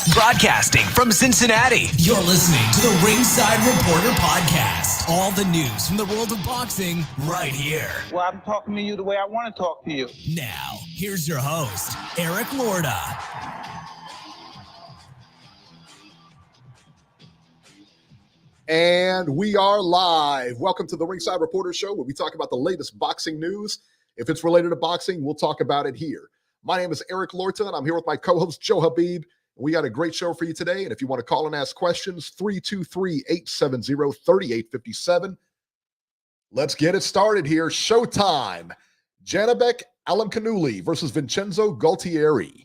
Broadcasting from Cincinnati, you're listening to the Ringside Reporter podcast. All the news from the world of boxing right here. Well, I'm talking to you the way I want to talk to you. Now, here's your host, Eric Lorda. And we are live. Welcome to the Ringside Reporter Show, where we talk about the latest boxing news. If it's related to boxing, we'll talk about it here. My name is Eric Lorda, and I'm here with my co-host, Joe Habib. We got a great show for you today, and if you want to call and ask questions, 323-870-3857. Let's get it started here. Showtime. Janibek Alimkhanuly versus Vincenzo Gualtieri.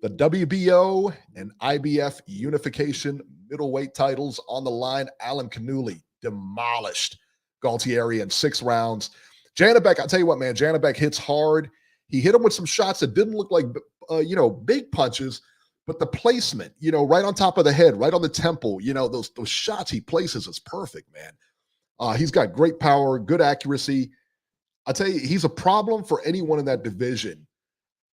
The WBO and IBF unification middleweight titles on the line. Alimkhanuly demolished Gualtieri in 6 rounds. Janibek, I'll tell you what, man, Janibek hits hard. He hit him with some shots that didn't look like, big punches, but the placement, right on top of the head, right on the temple, those shots he places is perfect, man. He's got great power, good accuracy. I'll tell you, he's a problem for anyone in that division.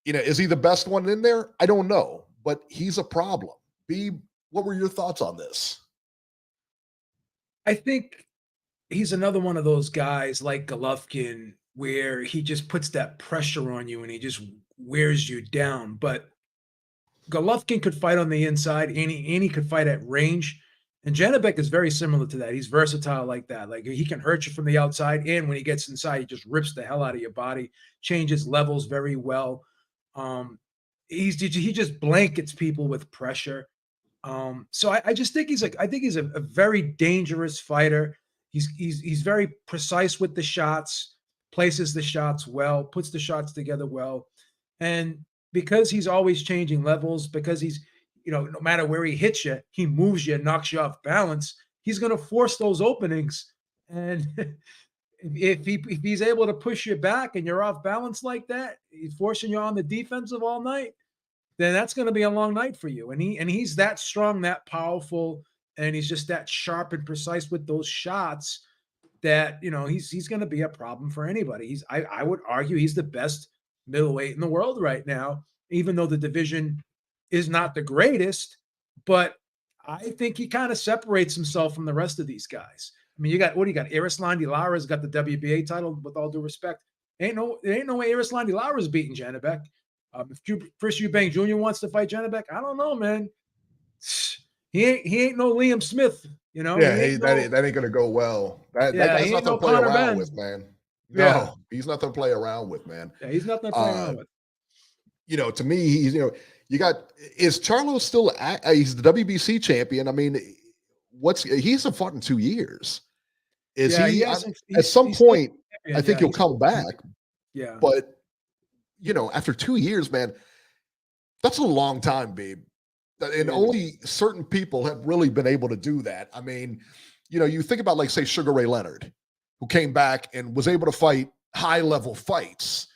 Is he the best one in there? I don't know, but he's a problem. Beeb, what were your thoughts on this? I think he's another one of those guys like Golovkin where he just puts that pressure on you and he just wears you down. But Golovkin could fight on the inside, and he could fight at range. And Janibek is very similar to that. He's versatile like that. Like, he can hurt you from the outside, and when he gets inside, he just rips the hell out of your body, changes levels very well. He just blankets people with pressure. So I just think he's a very dangerous fighter. He's very precise with the shots, places the shots well, puts the shots together well. And because he's always changing levels, because he's, no matter where he hits you, he moves you, knocks you off balance, he's going to force those openings. And if he's able to push you back and you're off balance like that, he's forcing you on the defensive all night, then that's going to be a long night for you. And he's that strong, that powerful, and he's just that sharp and precise with those shots that, he's going to be a problem for anybody. I would argue he's the best middleweight in the world right now, even though the division is not the greatest, but I think he kind of separates himself from the rest of these guys. I mean, you got Erislandy Lara's got the WBA title, with all due respect. There ain't no way Erislandy Lara's beating Janibek. If Chris Eubank Jr. wants to fight Janibek, I don't know, man. He ain't no Liam Smith, Yeah, that ain't gonna go well. That guy's nothing to play around with, man. No, he's nothing to play around with, man. Yeah, he's nothing to play around with. To me, he's is Charlo still he's the WBC champion? I mean, he hasn't fought in 2 years. Is he at some point? I think he'll come back. Yeah, but after 2 years, man, that's a long time, babe. And only certain people have really been able to do that. I mean, you think about, like, say, Sugar Ray Leonard, who came back and was able to fight high-level fights,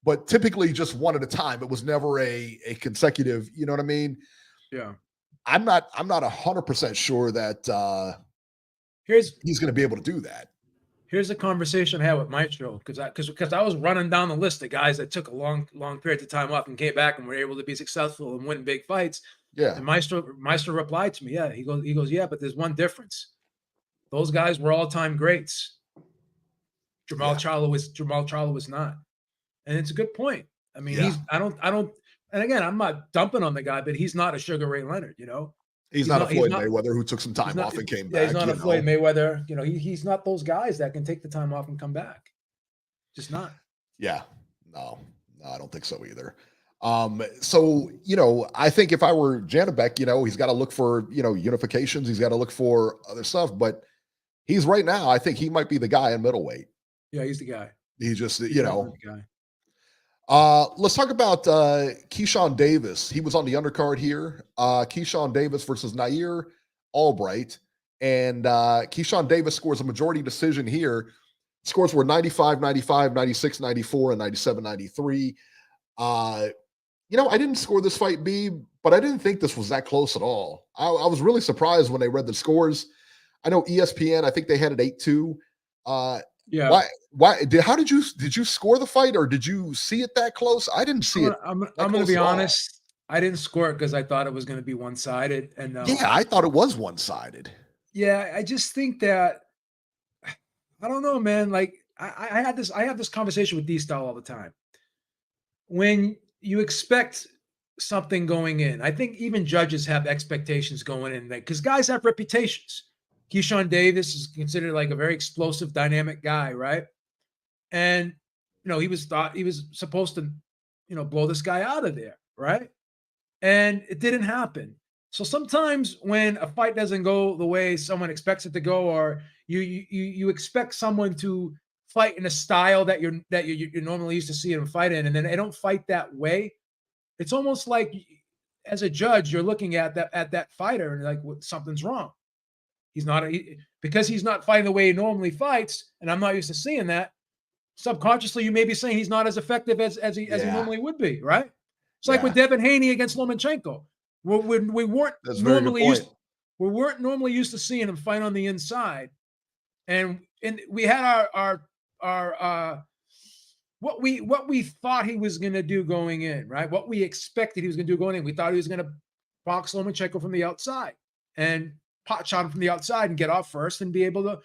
but typically just one at a time. It was never a consecutive, you know what I mean? Yeah. I'm not 100% sure that he's going to be able to do that. Here's a conversation I had with Maestro, because I was running down the list of guys that took a long period of time off and came back and were able to be successful and win big fights. Yeah. And Maestro replied to me, yeah, he goes, yeah, but there's one difference. Those guys were all-time greats. Jamal Charlo was not. And it's a good point. I mean, I don't, and again, I'm not dumping on the guy, but he's not a Sugar Ray Leonard, He's not a Floyd Mayweather who took some time off and came back. Yeah, he's not a Floyd Mayweather. He's not those guys that can take the time off and come back. Just not. Yeah. No, I don't think so either. So, I think if I were Janibek, he's got to look for, unifications. He's got to look for other stuff, but he's right now, I think he might be the guy in middleweight. Yeah, he's the guy. He's just, the guy. Let's talk about Keyshawn Davis. He was on the undercard here. Keyshawn Davis versus Nair Albright. And Keyshawn Davis scores a majority decision here. Scores were 95-95, 96-94, and 97-93. I didn't score this fight, B, but I didn't think this was that close at all. I was really surprised when they read the scores. I know ESPN, I think they had it 8-2. Yeah. How did you score the fight, or did you see it that close? I didn't see it. I'm going to be honest. I didn't score it because I thought it was going to be one-sided. And Yeah, I thought it was one-sided. yeah, I just think that I don't know, man. Like I have this conversation with D-Style all the time. When you expect something going in, I think even judges have expectations going in because guys have reputations. Keyshawn Davis is considered like a very explosive, dynamic guy, right? And he was supposed to, blow this guy out of there, right? And it didn't happen. So sometimes when a fight doesn't go the way someone expects it to go, or you expect someone to fight in a style that you're normally used to seeing them fight in, and then they don't fight that way, it's almost like as a judge you're looking at that fighter and like something's wrong. Because he's not fighting the way he normally fights, and I'm not used to seeing that. Subconsciously, you may be saying he's not as effective as he normally would be, right? It's like with Devin Haney against Lomachenko. We weren't normally used to seeing him fight on the inside, and we had our what we thought he was going to do going in, right? What we expected he was going to do going in. We thought he was going to box Lomachenko from the outside and pot shot him from the outside and get off first and be able to,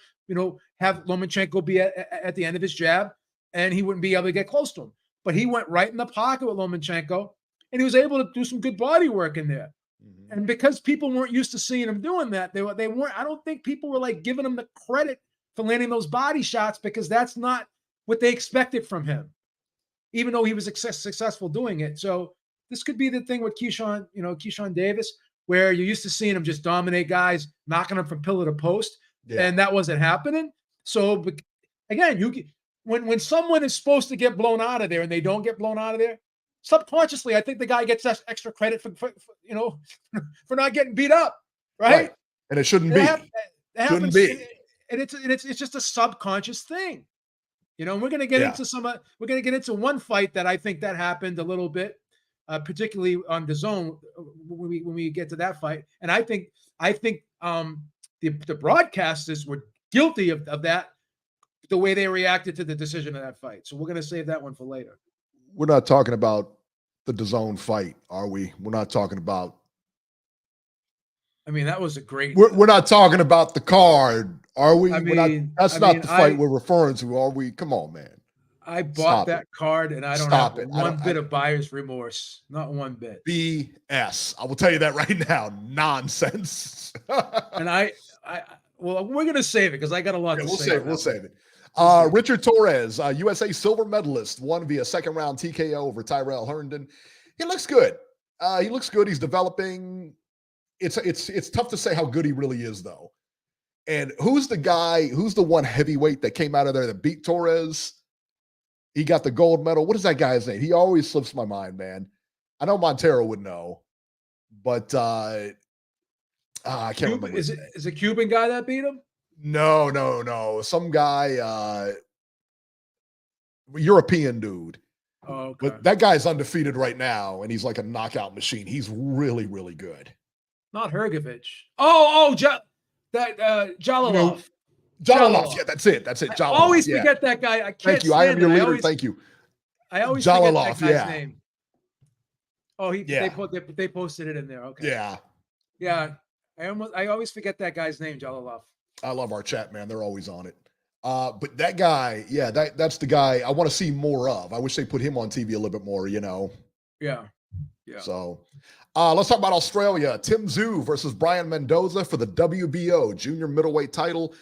have Lomachenko be at the end of his jab, and he wouldn't be able to get close to him. But he went right in the pocket with Lomachenko, and he was able to do some good body work in there. Mm-hmm. And because people weren't used to seeing him doing that, they weren't. I don't think people were like giving him the credit for landing those body shots, because that's not what they expected from him, even though he was successful doing it. So this could be the thing with Keyshawn Davis, where you're used to seeing him just dominate guys, knocking them from pillar to post, and that wasn't happening. So again, when someone is supposed to get blown out of there and they don't get blown out of there, subconsciously, I think the guy gets extra credit for for not getting beat up, right? And it shouldn't be. Shouldn't be. And it's just a subconscious thing, And we're gonna get into one fight that I think that happened a little bit. Particularly on the zone when we get to that fight. And I think the broadcasters were guilty of that, the way they reacted to the decision of that fight. So we're going to save that one for later. We're not talking about the DAZN fight, are we? We're not talking about. I mean, that was a great. We're not talking about the card, are we? That's not the fight we're referring to, are we? Come on, man. I bought that card, and I don't have one bit of buyer's remorse. Not one bit. BS. I will tell you that right now. Nonsense. And well, we're going to save it because I got a lot to say. We'll save it. Richard Torres, USA silver medalist, won via second round TKO over Tyrell Herndon. He looks good. He's developing. It's tough to say how good he really is, though. And who's the one heavyweight that came out of there that beat Torres? He got the gold medal. What is that guy's name? He always slips my mind, man. I know Montero would know, but I can't remember. Is it a Cuban guy that beat him? No. Some guy, European dude. Oh, okay. But that guy's undefeated right now, and he's like a knockout machine. He's really, really good. Not Hergovich. Jalilov. Jalilov. Yeah, that's it. Jalilov. I always forget that guy. I can't. Thank you. I am your leader. Thank you. I always Jalilov, forget that guy's name. Oh, they posted it in there. Okay. Yeah. I always forget that guy's name, Jalilov. I love our chat, man. They're always on it. But that guy, that's the guy I want to see more of. I wish they put him on TV a little bit more, Yeah. So let's talk about Australia. Tim Tsyzu versus Brian Mendoza for the WBO junior middleweight title.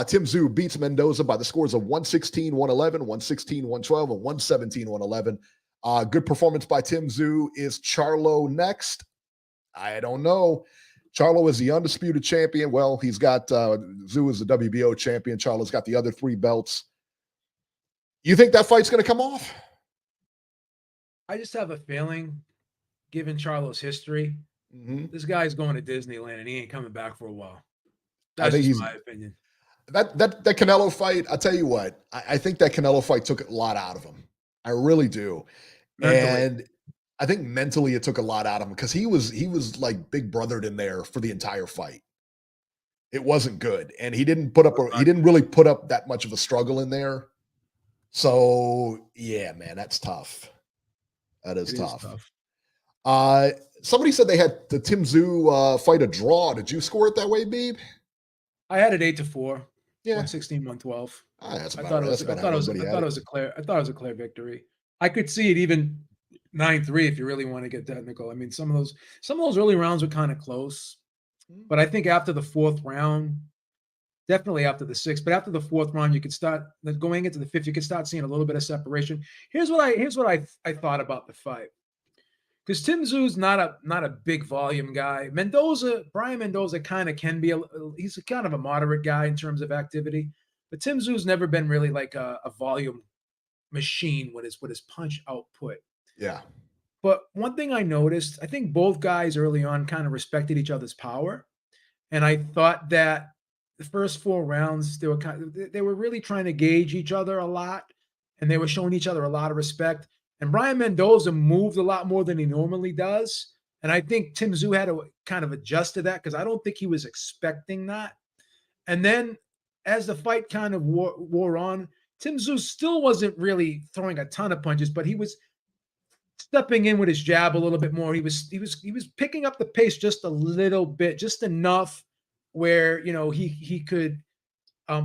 Tim Tsyzu beats Mendoza by the scores of 116-111, 116-112, and 117-111. Good performance by Tim Tsyzu. Is Charlo next? I don't know. Charlo is the undisputed champion. Well, he's got Tszyu is the WBO champion. Charlo's got the other 3 belts. You think that fight's going to come off? I just have a feeling, given Charlo's history, this guy's going to Disneyland and he ain't coming back for a while. That's just my opinion. That Canelo fight, I'll tell you what, I think that Canelo fight took a lot out of him. I really do. Mentally. And I think mentally it took a lot out of him because he was like big brothered in there for the entire fight. It wasn't good. And he didn't really put up that much of a struggle in there. So yeah, man, that's tough. That is tough. Somebody said they had the Tim Tszyu fight a draw. Did you score it that way, Beeb? I had it 8-4. Yeah. 116, 112. That's I about thought right. it was. That's I about thought how it was. I everybody thought had it was a clear. I thought it was a clear victory. I could see it even 9-3 if you really want to get technical. I mean, some of those early rounds were kind of close, but I think after the fourth round, definitely after the sixth, but after the fourth round, you could start going into the fifth. You could start seeing a little bit of separation. Here's what I thought about the fight. Because Tim Tszyu not a big volume guy. Brian Mendoza kind of can be he's kind of a moderate guy in terms of activity, but Tim Tszyu never been really like a volume machine with his punch output. Yeah. But one thing I noticed, I think both guys early on kind of respected each other's power, and I thought that the first 4 rounds they were really trying to gauge each other a lot, and they were showing each other a lot of respect. And Brian Mendoza moved a lot more than he normally does. And I think Tim Tszyu had to kind of adjust to that because I don't think he was expecting that. And then as the fight kind of wore on, Tim Tszyu still wasn't really throwing a ton of punches, but he was stepping in with his jab a little bit more. He was picking up the pace just a little bit, just enough where, he could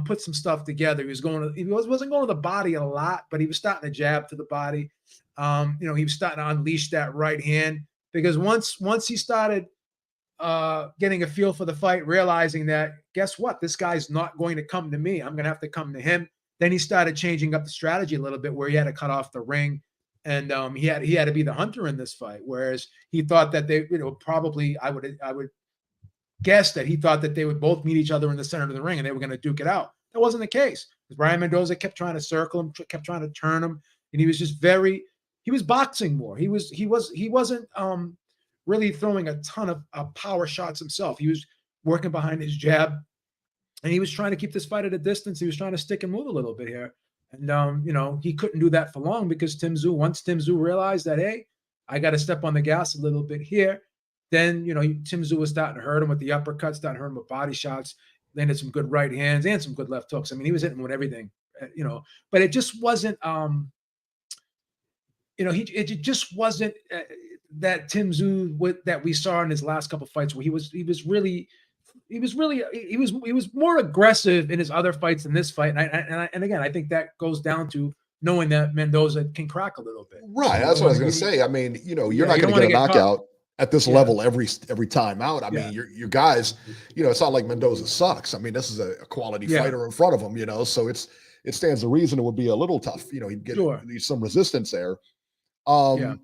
put some stuff together. He wasn't going to the body a lot, but he was starting to jab to the body. He was starting to unleash that right hand because once he started getting a feel for the fight, realizing that guess what, this guy's not going to come to me. I'm going to have to come to him. Then he started changing up the strategy a little bit, where he had to cut off the ring, and he had to be the hunter in this fight. Whereas he thought that they, probably I would guess that he thought that they would both meet each other in the center of the ring and they were going to duke it out. That wasn't the case. Brian Mendoza kept trying to circle him, kept trying to turn him, and he was just he was boxing more. He wasn't really throwing a ton of power shots himself. He was working behind his jab, and he was trying to keep this fight at a distance. He was trying to stick and move a little bit here. And, he couldn't do that for long because once Tim Tszyu realized that, hey, I got to step on the gas a little bit here, then, Tim Tszyu was starting to hurt him with the uppercuts, starting to hurt him with body shots, landed some good right hands and some good left hooks. I mean, he was hitting with everything, but it just wasn't, it just wasn't that Tim Tszyu that we saw in his last couple of fights where he was more aggressive in his other fights than this fight. And again, I think that goes down to knowing that Mendoza can crack a little bit. Right. That's what I was going to say. I mean, you're not going to get a knockout at this level every time out. I mean, your guys, it's not like Mendoza sucks. I mean, this is a quality fighter in front of him, so it stands to reason it would be a little tough. He'd get some resistance there. So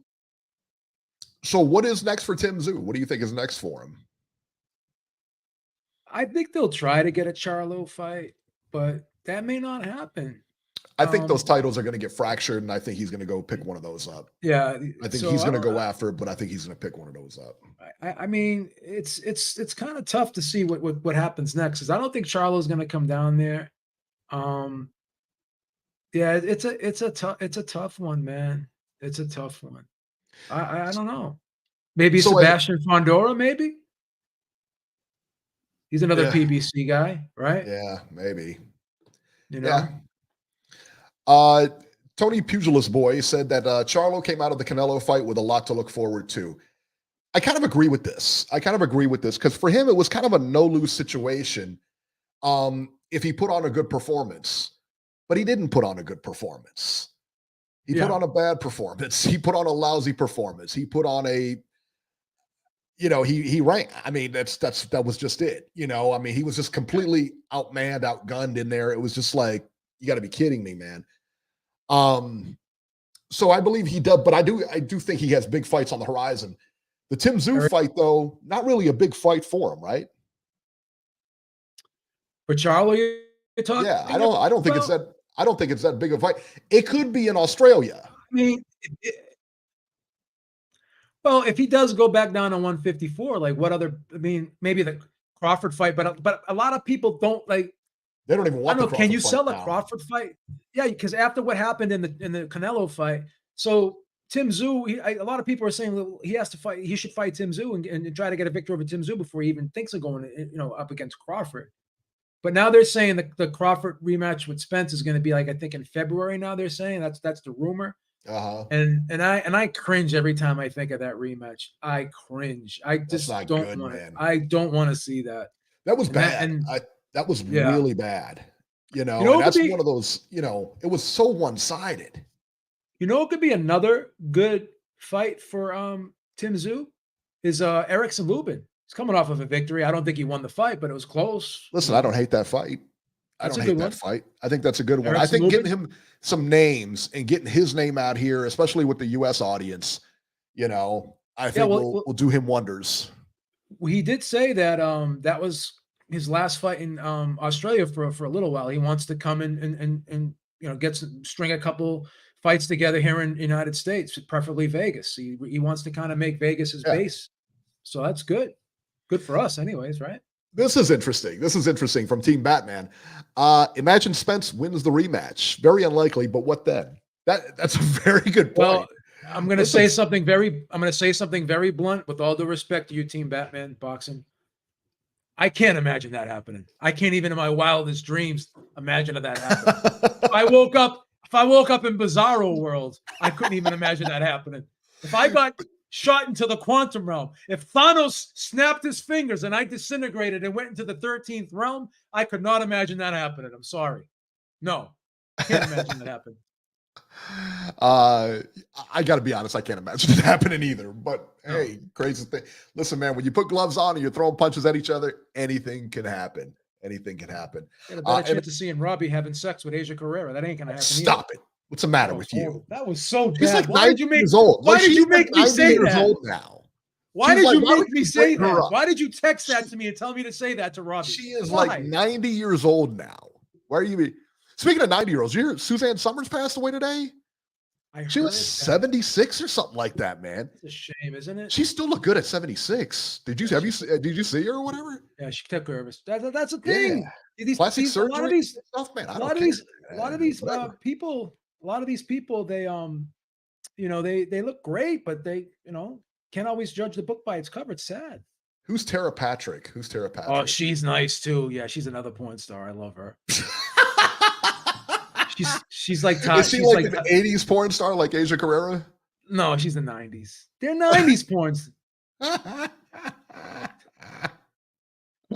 what is next for Tim Tszyu? What do you think is next for him? I think they'll try to get a Charlo fight, but that may not happen. I think those titles are going to get fractured, and I think he's going to go pick one of those up. Yeah, I think he's going to go after it, but I think he's going to pick one of those up. I mean, it's kind of tough to see what happens next because I don't think Charlo's going to come down there. Yeah, it's a tough one, man. It's a tough one. I don't know. Maybe Sebastian Fondora, maybe. He's another PBC guy, right? Yeah, maybe. Yeah. Tony Pugilist Boy said that Charlo came out of the Canelo fight with a lot to look forward to. I kind of agree with this. Because for him, it was kind of a no-lose situation if he put on a good performance. But he didn't put on a good performance. He put on a bad performance. He put on a lousy performance. He put on a he ranked. I mean, that was just it. I mean, he was just completely outmanned, outgunned in there. It was just like, you got to be kidding me, man. So I believe he does, but I do think he has big fights on the horizon. The Tim Tszyu fight, though, not really a big fight for him, right? For Charlo, you're talking? Yeah, I don't think it's that big a fight. It could be in Australia. I mean, well, if he does go back down to 154, like what other? I mean, maybe the Crawford fight, but a lot of people don't like. They don't even want. I don't know. Can you sell a Crawford fight? Yeah, because after what happened in the Canelo fight, so Tim Tszyu, a lot of people are saying he has to fight. He should fight Tim Tszyu and try to get a victory over Tim Tszyu before he even thinks of going, up against Crawford. But now they're saying the Crawford rematch with Spence is going to be like, I think in February. Now they're saying that's the rumor. And I cringe every time I think of that rematch. I cringe. I just not don't good, want it. man. I don't want to see that. That was And bad. That was really bad. And that's one of those, it was so one-sided. It could be another good fight for Tim Tszyu is Erickson Lubin. He's coming off of a victory. I don't think he won the fight, but it was close. Listen, I don't hate that fight. I don't hate that fight. I think that's a good one. Erickson I think Lubin? getting him some names and getting his name out here, especially with the U.S. audience, I think will do him wonders. He did say that that was his last fight in Australia for a little while. He wants to come in and string a couple fights together here in the United States, preferably Vegas. He wants to kind of make Vegas his base. So that's good. Good for us anyways, right? This is interesting from Team Batman. Imagine Spence wins the rematch. Very unlikely, but what then? That's a very good point. Well, I'm going to say something very blunt with all due respect to you, Team Batman Boxing. I can't imagine that happening. I can't even in my wildest dreams imagine that happening. If I woke up in Bizarro world, I couldn't even imagine that happening. If I got shot into the quantum realm, if Thanos snapped his fingers and I disintegrated and went into the 13th realm, I could not imagine that happening. I'm sorry. No, can't imagine that happening. I got to be honest, I can't imagine it happening either. But hey, crazy thing. Listen, man, when you put gloves on and you're throwing punches at each other, anything can happen. Anything can happen. Got a better chance of seeing Robbie having sex with Asia Carrera. That ain't gonna happen. Stop it. What's the matter with you? That was so bad. She's like why did you make? years old. Why did you make me say that? Old now. Why did you make me say that? Why did you text that to me and tell me to say that to Robbie? She is like 90 years old now. Why are you? Speaking of 90-year-olds, you hear Suzanne Summers passed away today? She was 76 or something like that, man. It's a shame, isn't it? She still looked good at 76. Did you see her or whatever? Yeah, she took care of us. That's a thing. Yeah. Plastic surgery. A lot of these stuff, man. A lot of these people, they they look great, but they can't always judge the book by its cover. It's sad. Who's Tara Patrick? Oh, she's nice too. Yeah, she's another porn star. I love her. She's like Is she like an 80s porn star like Asia Carrera? No, she's the 90s. They're 90s porns.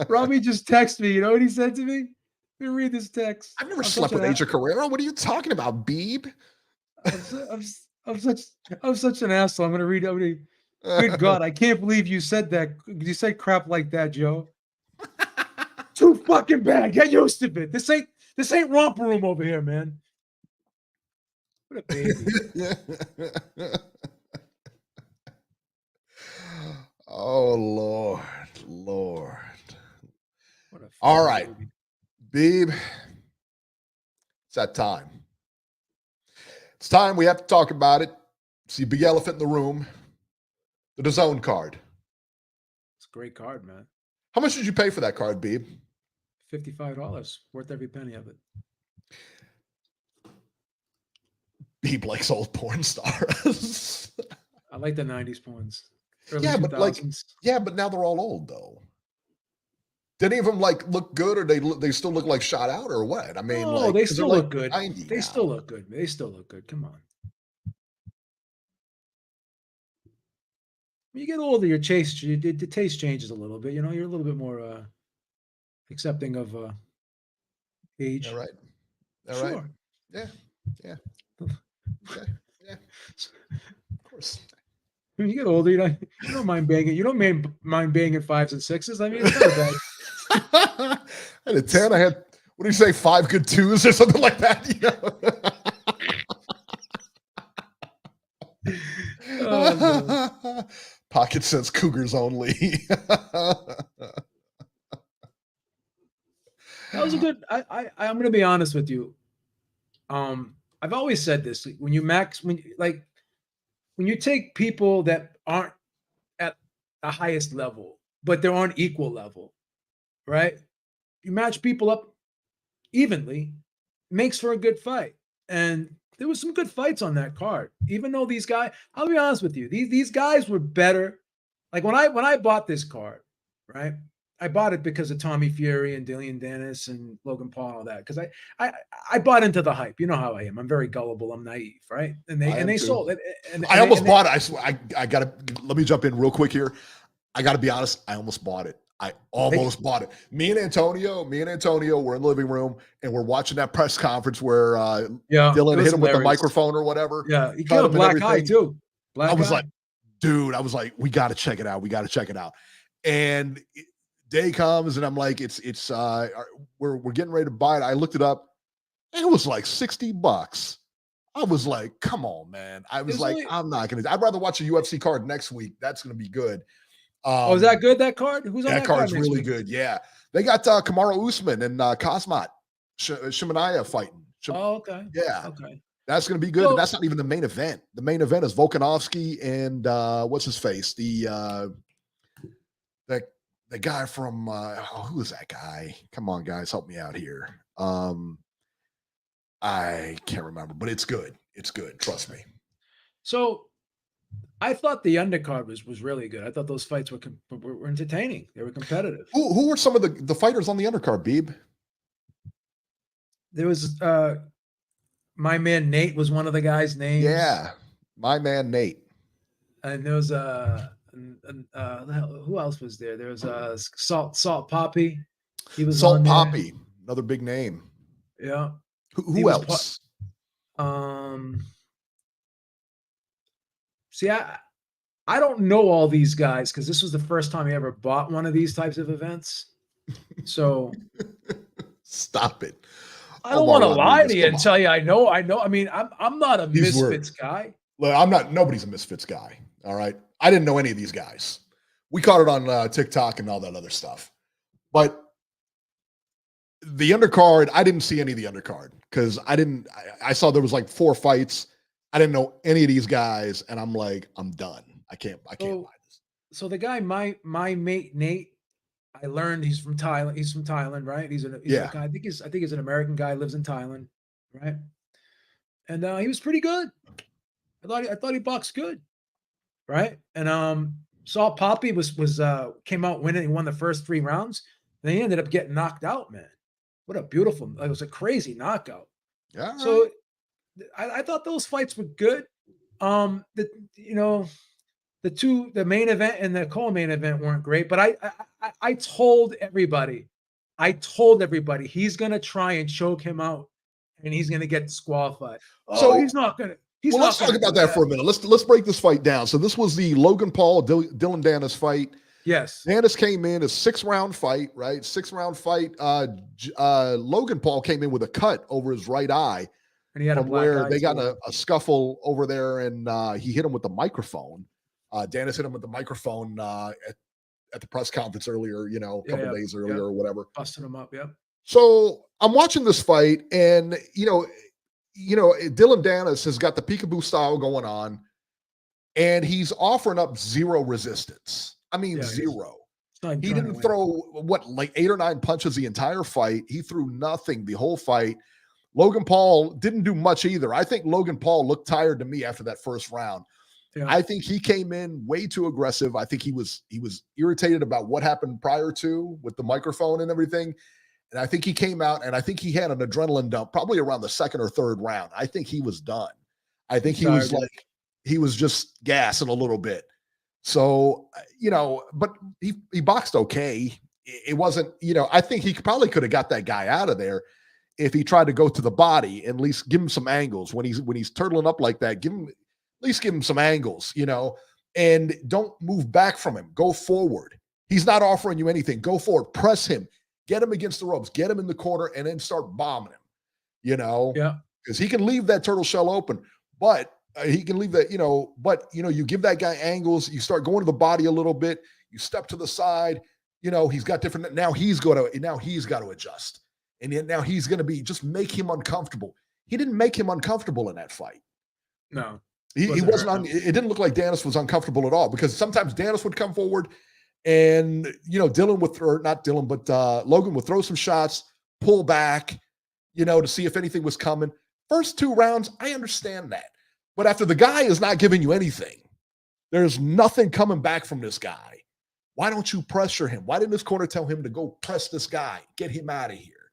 Robbie just texted me. You know what he said to me? Let me read this text. I've never slept with Asia Carrera. What are you talking about, Beeb? I'm such an asshole. I'm gonna read it. Good God, I can't believe you said that. You said crap like that, Joe. Too fucking bad. Get used to it. This ain't romper room over here, man. What a baby. Oh, Lord. All right. Beeb. It's that time. It's time we have to talk about it. See big elephant in the room. The DAZN card. It's a great card, man. How much did you pay for that card, Beeb? $55. Worth every penny of it. Beeb likes old porn stars. I like the 90s porns. Yeah, but 2000s. but now they're all old though. Did any of them look good, or they still look like shot out, or what? I mean, they still look good. They still look good. They still look good. Come on. When you get older, the taste changes a little bit. You're a little bit more accepting of age. All right. Sure. Right. Yeah. Okay. Yeah. Of course. When you get older, you don't mind banging. You don't mind banging 5s and 6s. I mean, it's not bad. I had a 10. I had, what do you say, 5 good 2s or something like that? Oh, Pocket says Cougars only. that was a good. I'm going to be honest with you. I've always said this: when you take people that aren't at the highest level, but they're on equal level, right? You match people up evenly, makes for a good fight. And there was some good fights on that card. Even though these guys, I'll be honest with you, these guys were better. Like when I bought this card, right? I bought it because of Tommy Fury and Dillian Dennis and Logan Paul and all that. Because I bought into the hype. You know how I am. I'm very gullible. I'm naive, right? And they sold it. And I almost bought it. I swear, I gotta let me jump in real quick here. I gotta be honest. I almost bought it. I almost bought it. Me and Antonio were in the living room and we're watching that press conference where Dylan hit him with the microphone or whatever. Yeah, he killed a black guy too. I was like, dude, we got to check it out. We got to check it out. And day comes and I'm like, we're getting ready to buy it. I looked it up. And it was like $60. I was like, come on, man. I was like, I'm not going to. I'd rather watch a UFC card next week. That's going to be good. Is that good, that card? Who's on that card? That card's really good. Yeah. They got Kamaru Usman and Kazmat Shimanaya fighting. Okay. Yeah. Okay. That's going to be good. And that's not even the main event. The main event is Volkanovski and what's his face? The guy from who is that guy? Come on, guys, help me out here. I can't remember, but it's good. It's good. Trust me. So I thought the undercard was really good. I thought those fights were entertaining. They were competitive. Who were some of the fighters on the undercard, Beeb? There was my man Nate was one of the guys' names. Yeah, my man Nate. And there was who else was there? There was Salt Poppy. He was Salt Poppy, another big name. Yeah. Who else? See, I don't know all these guys because this was the first time I ever bought one of these types of events. So stop it. I don't want to lie to you and tell you I know. I mean, I'm not a Misfits guy. Look, I'm not. Nobody's a Misfits guy. All right. I didn't know any of these guys. We caught it on TikTok and all that other stuff. But the undercard, I didn't see any of the undercard because I saw there was like 4 fights. I didn't know any of these guys, and I'm like, I'm done. I can't buy this. So the guy, my mate Nate, I learned he's from Thailand. He's from Thailand, right? He's a guy. I think he's an American guy, lives in Thailand, right? And he was pretty good. I thought he boxed good, right? And Salt Poppy came out winning. He won the first 3 rounds. Then he ended up getting knocked out, man. What a beautiful! It was a crazy knockout. Yeah. So I thought those fights were good. The main event and the co-main event weren't great, but I told everybody he's gonna try and choke him out, and he's gonna get disqualified. So he's not gonna. Let's talk about that for a minute. Let's break this fight down. So this was the Logan Paul Dylan Dennis fight. Yes. Dennis came in a 6-round fight, right? 6-round fight. Logan Paul came in with a cut over his right eye. And he had they got a scuffle over there, and he hit him with the microphone. Dennis hit him with the microphone at the press conference earlier, a couple days earlier or whatever. Busting him up, So I'm watching this fight, and Dylan Dennis has got the peekaboo style going on, and he's offering up zero resistance. I mean, zero. He didn't throw like 8 or 9 punches the entire fight. He threw nothing the whole fight. Logan Paul didn't do much either. I think Logan Paul looked tired to me after that first round. Yeah. I think he came in way too aggressive. I think he was irritated about what happened prior to with the microphone and everything. And I think he came out and I think he had an adrenaline dump probably around the 2nd or 3rd round. I think he was done. I think he was just gassing a little bit. So, but he boxed okay. It wasn't, I think he probably could have got that guy out of there if he tried to go to the body and at least give him some angles when he's turtling up like that. At least give him some angles, and don't move back from him. Go forward. He's not offering you anything. Go forward. Press him. Get him against the ropes. Get him in the corner and then start bombing him. Yeah, because he can leave that turtle shell open, but he can leave that. You give that guy angles. You start going to the body a little bit. You step to the side. He's got different. Now he's got to adjust. And now he's going to just make him uncomfortable. He didn't make him uncomfortable in that fight. No. He wasn't. It didn't look like Dennis was uncomfortable at all because sometimes Dennis would come forward and, Logan would throw some shots, pull back, to see if anything was coming. First 2 rounds, I understand that. But after the guy is not giving you anything, there's nothing coming back from this guy. Why don't you pressure him? Why didn't this corner tell him to go press this guy, get him out of here?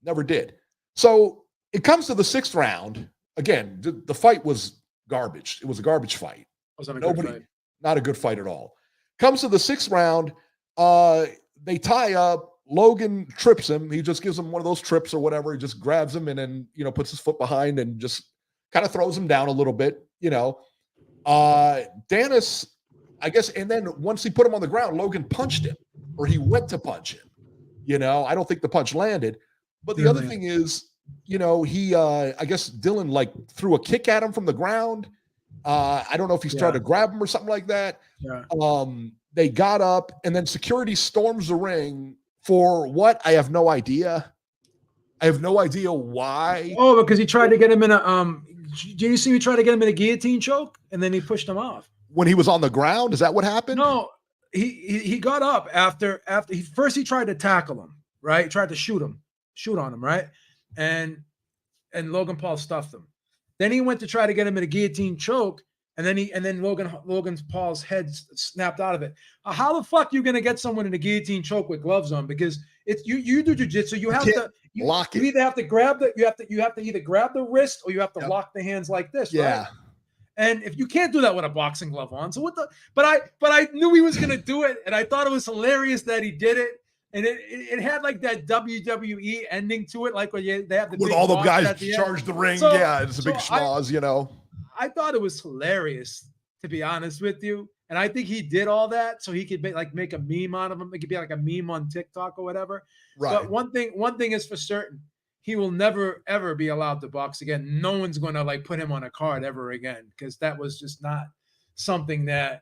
Never did. So it comes to the 6th round. Again, the fight was garbage. It was a garbage fight. Not a good fight at all. Comes to the 6th round. They tie up. Logan trips him. He just gives him one of those trips or whatever. He just grabs him and then, puts his foot behind and just kind of throws him down a little bit, Dennis, I guess, and then once he put him on the ground, Logan punched him, or he went to punch him. I don't think the punch landed. But the other thing is, he, I guess Dylan threw a kick at him from the ground. I don't know if he's trying to grab him or something like that. Yeah. They got up, and then security storms the ring for what? I have no idea. I have no idea why. Oh, because he tried to get him in a did you see he tried to get him in a guillotine choke, and then he pushed him off when he was on the ground? Is that what happened? No, he got up after he tried to tackle him, right? He tried to shoot on him, right? And Logan Paul stuffed him. Then he went to try to get him in a guillotine choke, and then Logan Paul's head snapped out of it. How the fuck are you gonna get someone in a guillotine choke with gloves on? Because it's you do jiu-jitsu, you have to lock it. You either have to grab you have to either grab the wrist or you have to lock the hands like this, right? And if you can't do that with a boxing glove on, so but I knew he was gonna do it, and I thought it was hilarious that he did it. And it had that WWE ending to it, like when they have the with big all the guys the charge the ring. So, it's a big schmoz, I thought it was hilarious, to be honest with you. And I think he did all that so he could make a meme out of him. It could be like a meme on TikTok or whatever. Right. But one thing is for certain. He will never, ever be allowed to box again. No one's going to put him on a card ever again, because that was just not something that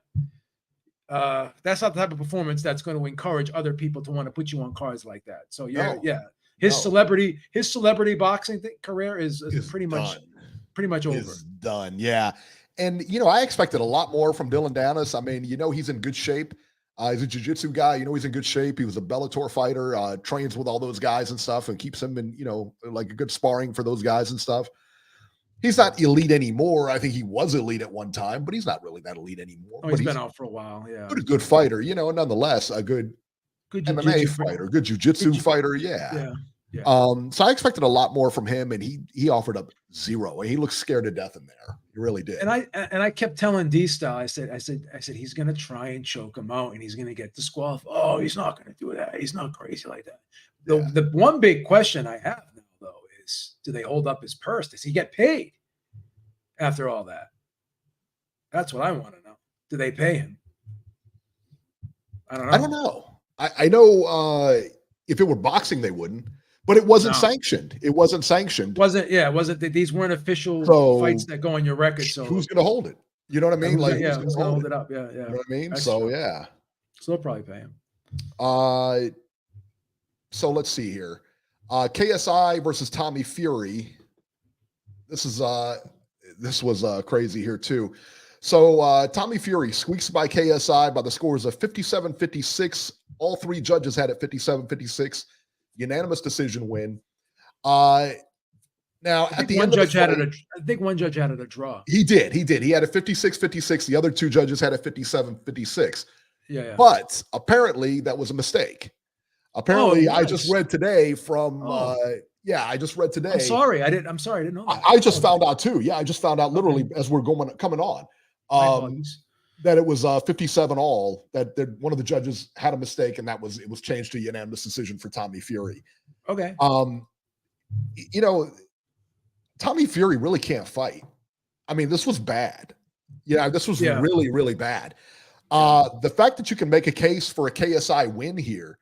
that's not the type of performance that's going to encourage other people to want to put you on cards like that. So his celebrity boxing career is pretty much over. Is done. Yeah. And, I expected a lot more from Dylan Dennis. I mean, he's in good shape. He's a jiu-jitsu guy. He's in good shape. He was a Bellator fighter, trains with all those guys and stuff, and keeps him in, a good sparring for those guys and stuff. He's not elite anymore. I think he was elite at one time, but he's not really that elite anymore. Oh, he's been out for a while. Yeah. But a good fighter, nonetheless, a good MMA fighter, good jiu-jitsu fighter. Yeah. So I expected a lot more from him, and he offered up zero. And he looked scared to death in there. He really did. And I kept telling D-Style, I said he's gonna try and choke him out, and he's gonna get disqualified. Oh, he's not gonna do that. He's not crazy like that. The one big question I have now, though, is do they hold up his purse? Does he get paid after all that? That's what I want to know. Do they pay him? I don't know. I know if it were boxing, they wouldn't. But it wasn't sanctioned. It wasn't sanctioned. These weren't official fights that go on your record. So who's going to hold it? You know what I mean? Who's going to hold it up? Yeah. You know what I mean? That's so true. yeah. So they'll probably pay him. So let's see here. KSI versus Tommy Fury. This was crazy here too. So Tommy Fury squeaks by KSI by the scores of 57-56. All three judges had it 57-56. Unanimous decision win. Now, at the end of the fight, I think one judge had it a draw. He did. He had a 56-56. The other two judges had a 57-56. Yeah. But apparently that was a mistake. Apparently, I just read today from I just read today. I'm sorry, I didn't know that. I just found out too. Yeah, I just found out literally as we're coming on. That it was 57 all, that one of the judges had a mistake, and it was changed to a unanimous decision for Tommy Fury. Okay. Tommy Fury really can't fight. I mean, this was bad. This was really, really bad. The fact that you can make a case for a KSI win here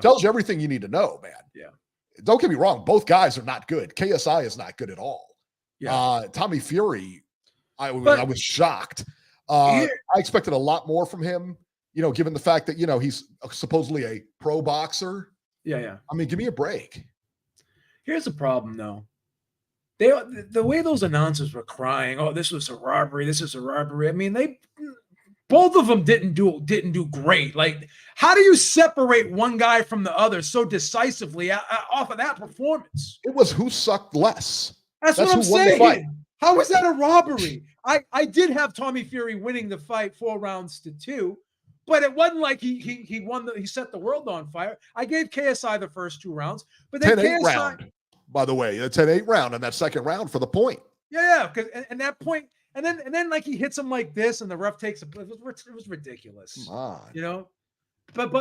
tells you everything you need to know, man. Yeah. Don't get me wrong. Both guys are not good. KSI is not good at all. Yeah. Tommy Fury, I was shocked. I expected a lot more from him, given the fact that, he's supposedly a pro boxer. Yeah. I mean, give me a break. Here's the problem, though. The way those announcers were crying, oh, this was a robbery. This is a robbery. I mean, both of them didn't do great. Like, how do you separate one guy from the other so decisively off of that performance? It was who sucked less. That's what I'm saying. How was that a robbery? I did have Tommy Fury winning the fight 4-2, But it wasn't like he won he set the world on fire. I gave KSI the first 2 rounds, but then 10-8 KSI round, by the way, a 10-8 round, and that second round for the point. Yeah, because and that point, and then like he hits him like this, and the ref takes it was ridiculous. Come on. You know, but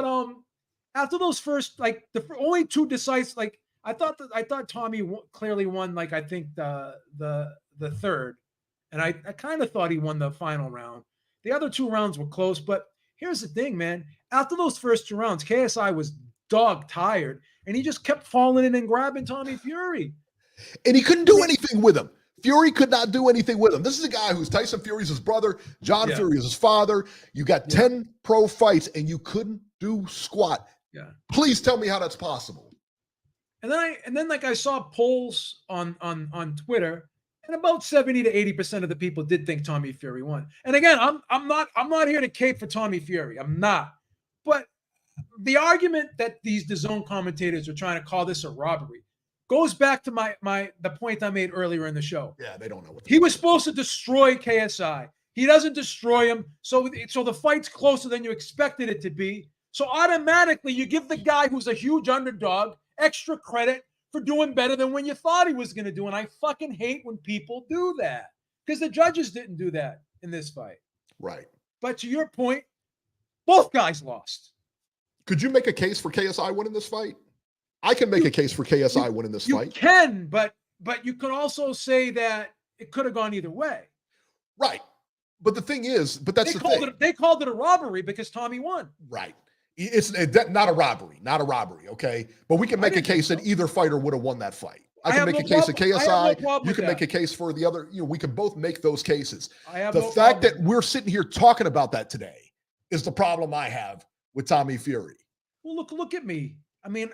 after those first like the only 2 decisive, like I thought Tommy clearly won, like I think the third, and I kind of thought he won the final round. The other 2 rounds were close, but here's the thing, man. After those first 2 rounds, KSI was dog tired, and he just kept falling in and grabbing Tommy Fury. And he couldn't do anything with him. Fury could not do anything with him. This is a guy who's Tyson Fury's his brother. John Fury is his father. You got 10 pro fights, and you couldn't do squat. Yeah. Please tell me how that's possible. And then I saw polls on Twitter, and about 70 to 80% of the people did think Tommy Fury won. And again, I'm not here to cape for Tommy Fury. I'm not. But the argument that these DAZN commentators are trying to call this a robbery goes back to the point I made earlier in the show. Yeah, they don't know what he was supposed to destroy KSI. He doesn't destroy him, so the fight's closer than you expected it to be. So automatically you give the guy who's a huge underdog extra credit for doing better than when you thought he was going to do. And I fucking hate when people do that, because the judges didn't do that in this fight. Right. But to your point, both guys lost. Could you make a case for KSI winning this fight? I can make a case for KSI winning this fight. You can, but you can also say that it could have gone either way. Right. But the thing is, that's the thing. They called it a robbery because Tommy won. Right. It's not a robbery, okay? But we can make a case that either fighter would have won that fight. I can make a case of KSI. You can make a case for the other. We can both make those cases. The fact that we're sitting here talking about that today is the problem I have with Tommy Fury. Well, look at me. I mean,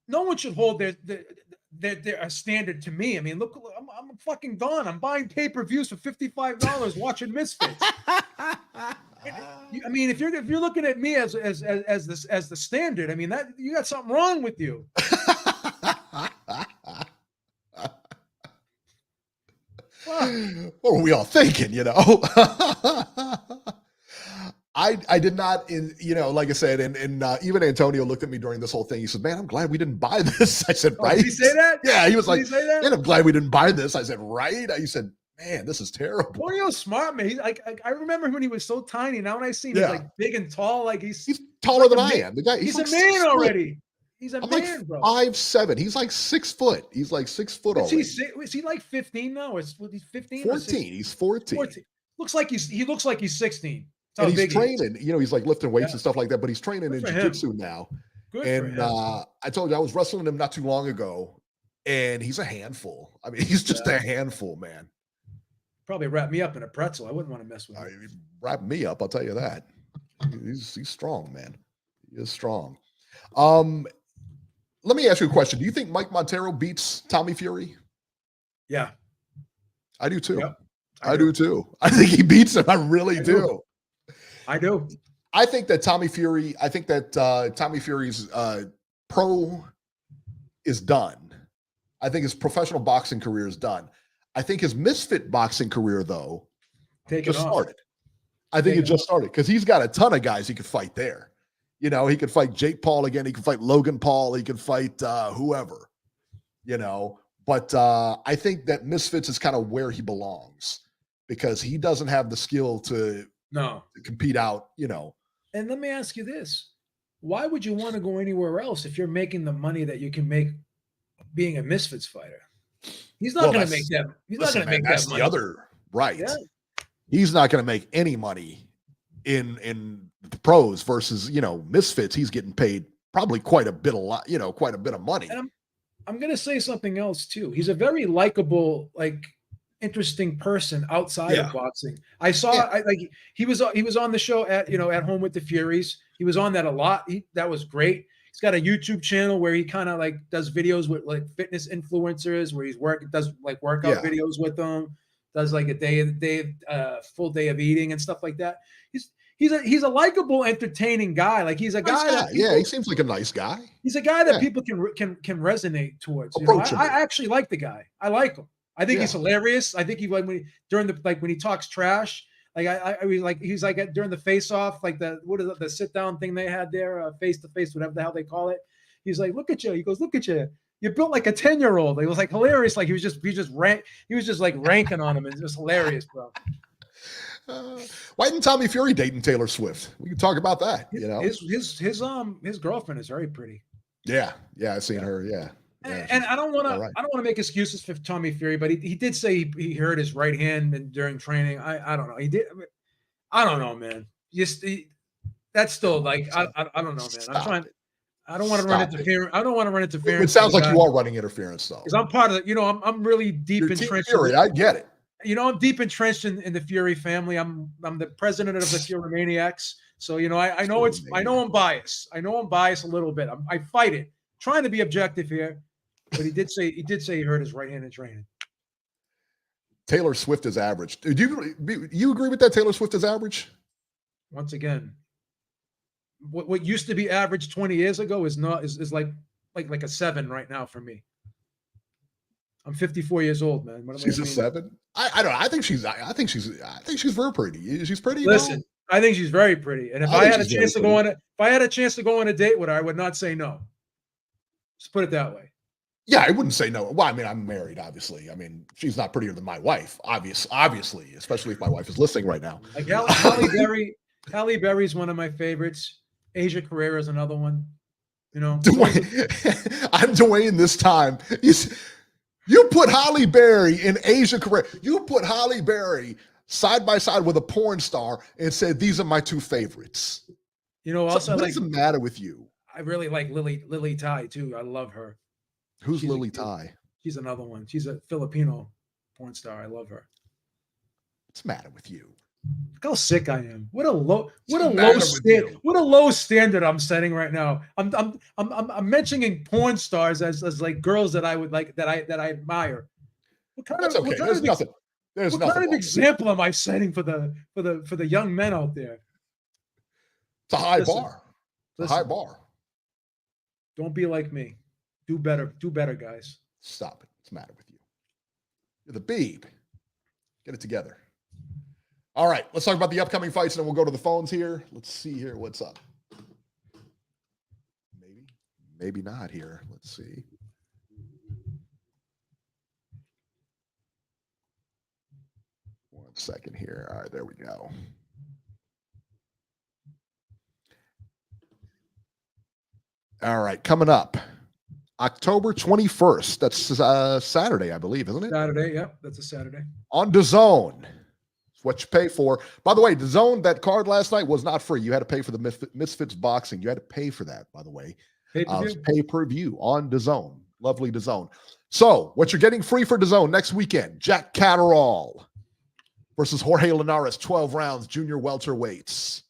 no one should hold their standard to me. I mean, look, I'm fucking gone. I'm buying pay-per-views for $55 watching Misfits. I mean, if you're looking at me as the standard, I mean, that you got something wrong with you. What were we all thinking, I did not, like I said, and even Antonio looked at me during this whole thing. He said, "Man, I'm glad we didn't buy this." I said, "Right?" Did he say that? Yeah, he was Did like, he say that? "Man, I'm glad we didn't buy this." I said, "Right?" He said, "Man, this is terrible." Antonio's smart, man. He's like, I remember when he was so tiny. Now when I see him, he's like big and tall. Like he's taller than I am. The guy, he's like a man already. He's a man, bro. 5'7". He's like 6 foot. He's like 6 foot already. Is he like 15 now? Or he's 15? 14. He's 14. 14. Looks like he looks like he's 16. And he's training. He's like lifting weights and stuff like that. But he's training in jiu-jitsu now. Good and for him. I told you I was wrestling him not too long ago, and he's a handful. I mean, he's just a handful, man. Probably wrap me up in a pretzel. I wouldn't want to mess with him. Wrap me up, I'll tell you that. He's strong, man. He is strong. Let me ask you a question. Do you think Mike Montero beats Tommy Fury? Yeah. I do too. Yep. I do too. I think he beats him. I really do. I do. I think that Tommy Fury's pro is done. I think his professional boxing career is done. I think his misfit boxing career, though, just started. I think it just started because he's got a ton of guys he could fight there. He could fight Jake Paul again. He could fight Logan Paul. He could fight whoever, But I think that Misfits is kind of where he belongs because he doesn't have the skill to compete out, And let me ask you this. Why would you want to go anywhere else if you're making the money that you can make being a Misfits fighter? He's not going to make that. He's not going to make that money. The other right. Yeah. He's not going to make any money in the pros versus, Misfits. He's getting paid probably quite a bit of money. And I'm going to say something else too. He's a very likable, interesting person outside of boxing. I saw he was on the show at Home with the Furies. He was on that a lot. That was great. He's got a YouTube channel where he kind of does videos with fitness influencers where does workout videos with them, does a full day of eating and stuff like that. He's a likable, entertaining guy. He's a guy that he seems like a nice guy. He's a guy that people can resonate towards. I actually like the guy. I like him. I think he's hilarious. I think when he talks trash, Like I was like he's like during the face off, like the sit down thing they had there, face to face, whatever the hell they call it. He's like, look at you. He goes, look at you. You're built like a 10-year-old. It was like hilarious. Like he was just like ranking on him. It's just hilarious, bro. Why didn't Tommy Fury dating Taylor Swift? We can talk about that. You know, his girlfriend is very pretty. Yeah, I've seen her. Yeah. And I don't want to make excuses for Tommy Fury, but he did say he hurt his right hand and during training. I don't know. He did. I don't know, man. That's still like I don't know, man. I'm trying. I don't want to run interference. I don't want to run interference. It sounds like you are running interference, though. Because I'm part of the. I'm really deep entrenched. Fury, I get it. I'm deep entrenched in the Fury family. I'm the president of the Fury Maniacs. So I know I'm biased. I know I'm biased a little bit. I fight it, trying to be objective here. But he did say he hurt his right hand in training. Taylor Swift is average. Do you agree with that? Taylor Swift is average. Once again, what used to be average 20 years ago is like a 7 right now for me. I'm 54 years old, man. She's a 7. I don't know. I think she's very pretty. She's pretty. Listen, I think she's very pretty. And if I had a chance to go on a date with her, I would not say no. Just put it that way. Yeah, I wouldn't say no. Well, I mean, I'm married, obviously. I mean, she's not prettier than my wife, obviously, especially if my wife is listeing right now. Like Halle Berry's one of my favorites. Asia Carrera is another one. Dwayne, I'm Dwayne this time. You put Halle Berry and Asia Carrera. You put Halle Berry side by side with a porn star and said, these are my 2 favorites. Also, what does the matter with you? I really like Lily Tai too. I love her. Who's Lily Tai? She's another one. She's a Filipino porn star. I love her. What's the matter with you? Look how sick I am. What a low standard I'm setting right now. I'm mentioning porn stars as like girls that I would like that I admire. That's okay. There's nothing. What kind of example am I setting for the young men out there? It's a high bar. It's a high bar. Don't be like me. Do better, guys. Stop it. What's the matter with you? You're the Beeb. Get it together. All right, let's talk about the upcoming fights, and then we'll go to the phones here. Let's see here what's up. Maybe not here. Let's see. One second here. All right, there we go. All right, coming up. October 21st. That's Saturday, I believe, isn't it? Saturday, yep. That's a Saturday. On DAZN. It's what you pay for. By the way, DAZN, that card last night was not free. You had to pay for the Misfits Boxing. You had to pay for that, by the way. Pay-per-view on DAZN. Lovely DAZN. So, what you're getting free for DAZN next weekend, Jack Catterall versus Jorge Linares, 12 rounds, junior welterweights.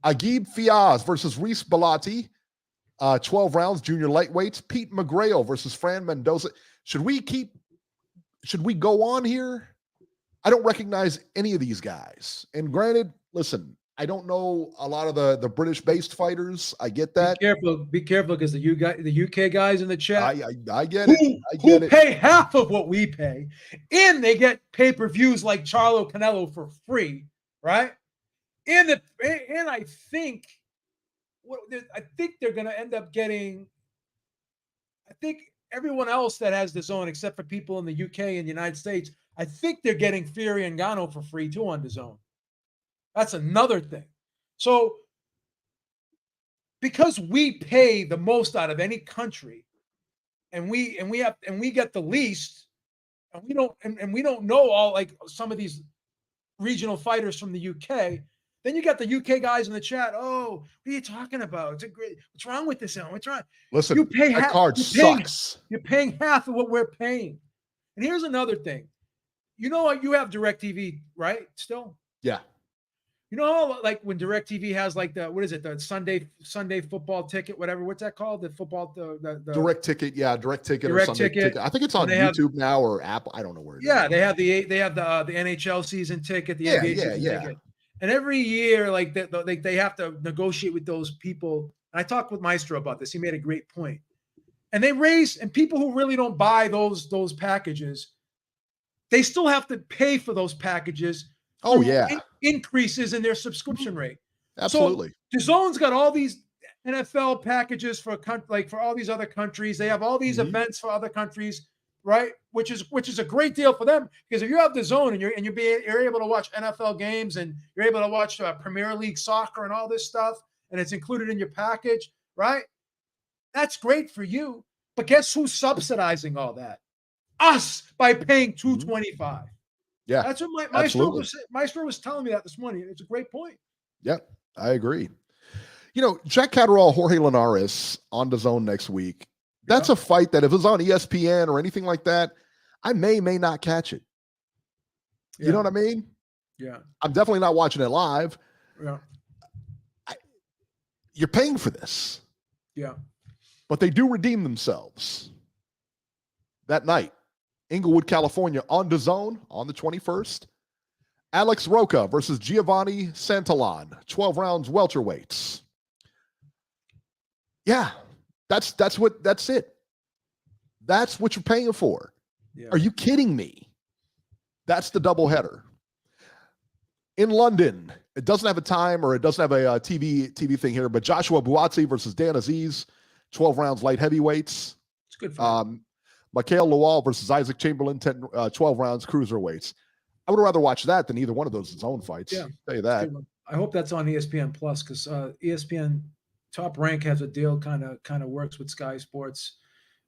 Agib Fiaz versus Reese Bellotti, 12 rounds, junior lightweights. Pete McGrail versus Fran Mendoza. Should we go on here? I don't recognize any of these guys. And granted, listen, I don't know a lot of the British-based fighters. I get that. Be careful, because the UK guys in the chat. I get it. Who pay half of what we pay, and they get pay-per-views like Charlo Canelo for free, right? And I think they're going to end up getting. I think everyone else that has DAZN, except for people in the UK and the United States, I think they're getting Fury and Ngannou for free too on DAZN. That's another thing. So, because we pay the most out of any country, and we get the least, and we don't know all, like some of these regional fighters from the UK. Then you got the UK guys in the chat. Oh, what are you talking about? What's wrong with this? What's wrong? Listen, you pay that card sucks. You're paying half of what we're paying. And here's another thing. You know what? You have DirecTV, right? Still? Yeah. You know, like when DirecTV has like the Sunday football ticket, whatever. What's that called? The football, the direct ticket. Yeah, direct ticket direct or Sunday ticket. ticket. I think it's on YouTube now or Apple. I don't know where it is. Yeah, they have the NHL season ticket, the NBA season ticket. And every year, like they have to negotiate with those people. And I talked with Maestro about this. He made a great point. And they raise, and people who really don't buy those packages, they still have to pay for those packages Oh, through yeah. increases in their subscription rate. Absolutely. So DAZN's got all these NFL packages for all these other countries. They have all these events for other countries, right? Which is a great deal for them, because if you have DAZN and you're able to watch NFL games and you're able to watch Premier League soccer and all this stuff, and it's included in your package, right? That's great for you. But guess who's subsidizing all that? Us, by paying $225. Yeah, That's what Maestro was telling me that this morning. It's a great point. Yep, I agree. Jack Catterall, Jorge Linares on DAZN next week. That's a fight that if it was on ESPN or anything like that, I may not catch it. Yeah. You know what I mean? Yeah. I'm definitely not watching it live. Yeah. You're paying for this. Yeah. But they do redeem themselves that night. Inglewood, California on DAZN on the 21st. Alex Roca versus Giovanni Santillan, 12 rounds welterweights. Yeah, that's it. That's what you're paying for. Yeah. Are you kidding me? That's the doubleheader. In London, it doesn't have a time or it doesn't have a TV thing here, but Joshua Buatsi versus Dan Aziz, 12 rounds light heavyweights. It's good for him. Mikhail Lawal versus Isaac Chamberlain, 12 rounds cruiserweights. I would rather watch that than either one of those DAZN fights. Yeah, I'll tell you that. I hope that's on ESPN Plus, because ESPN Top Rank has a deal, kind of works with Sky Sports,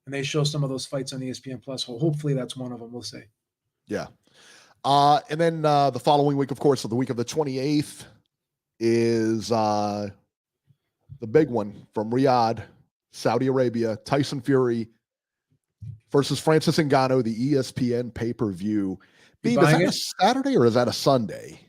and they show some of those fights on ESPN Plus. Well, hopefully that's one of them. We'll see. Yeah. And then the following week, of course, so the week of the 28th is the big one from Riyadh, Saudi Arabia, Tyson Fury versus Francis Ngannou, the ESPN pay-per-view. Is that a Saturday or is that a Sunday?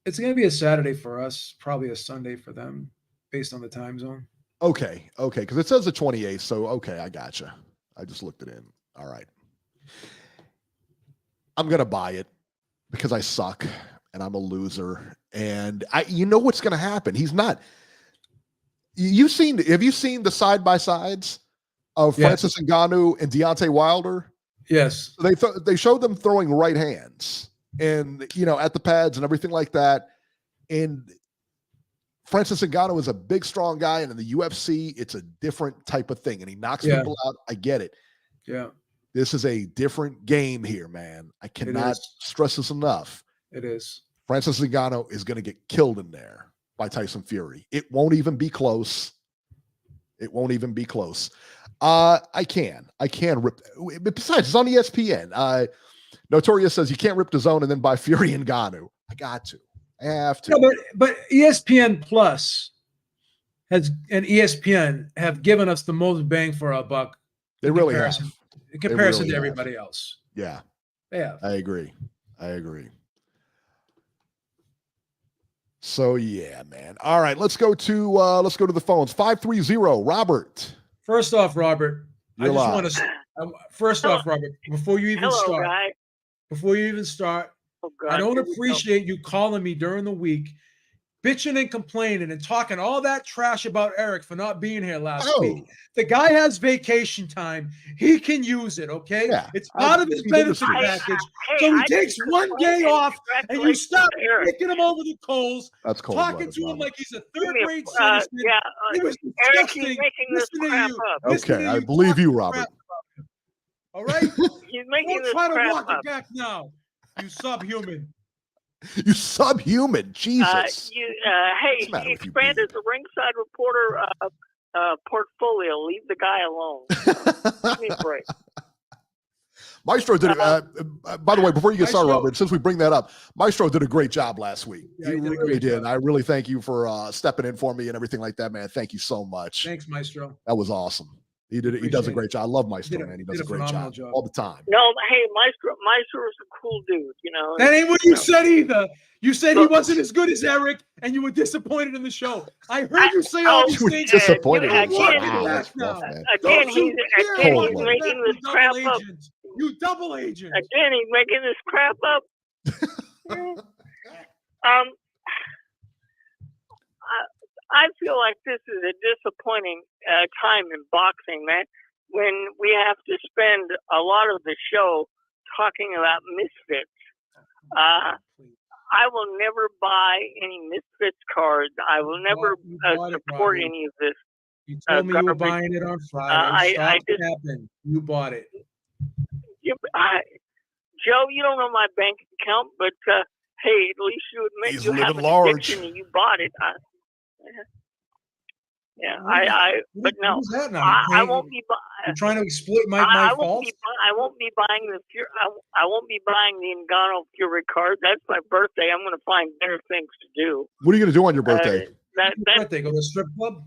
It's going to be a Saturday for us, probably a Sunday for them, based on the time zone. Okay, because it says the 28th, so okay, I gotcha. I just looked it in. All right. I'm going to buy it because I suck and I'm a loser. And you know what's going to happen. He's not. Have you seen the side-by-sides of Francis Ngannou and Deontay Wilder? Yes. They showed them throwing right hands and, at the pads and everything like that. And Francis Ngannou is a big, strong guy. And in the UFC, it's a different type of thing. And he knocks people out. I get it. Yeah. This is a different game here, man. I cannot stress this enough. It is. Francis Ngannou is going to get killed in there by Tyson Fury. It won't even be close. I can rip. Besides, it's on ESPN. Notorious says you can't rip DAZN and then buy Fury and Ngannou. I have to. No, but ESPN Plus and ESPN have given us the most bang for our buck. They really have. In comparison to everybody else. Yeah. They have. I agree. So yeah, man. All right, let's go to the phones. 530, Robert. First off, Robert, You're live. Robert, before you even start, I don't appreciate you calling me during the week, bitching and complaining and talking all that trash about Eric for not being here last week. The guy has vacation time. He can use it, okay? Yeah, it's part of his benefit package. So he takes one day off, and you stop picking him over the coals, That's cold talking to him like he's a third-grade citizen. It was disgusting listening to you. Okay, I believe you, Robert. All right? He's making this crap up. Don't try to walk it back now, you subhuman. You subhuman, Jesus. Hey, he expanded the Ringside Reporter portfolio. Leave the guy alone. Give me a break. Maestro did. By the way, before you get started, Robert, since we bring that up, Maestro did a great job last week. Yeah, he really did. I really thank you for stepping in for me and everything like that, man. Thank you so much. Thanks, Maestro. That was awesome. He did. He does a great job. I love Maestro, man. He does a great job all the time. No, hey, Maestro is a cool dude. That ain't what you said either. You said he wasn't as good as Eric, and you were disappointed in the show. I heard you say all these things. Disappointed. Again, he's making this crap up. You double agent. Again, he's making this crap up. I feel like this is a disappointing time in boxing, man, when we have to spend a lot of the show talking about misfits. I will never buy any Misfits cards. I will never support any of this. You told me you were garbage. buying it on Friday. Stop capping. You bought it. Joe, you don't know my bank account, but hey, at least you admit He's you have living an large. addiction and you bought it. But no, What is that now? I won't be buying. You're trying to exploit my faults? I won't be buying I won't be buying the Ngannou Fury card. That's my birthday. I'm going to find better things to do. What are you going to do on your birthday? Birthday? Go to the strip club?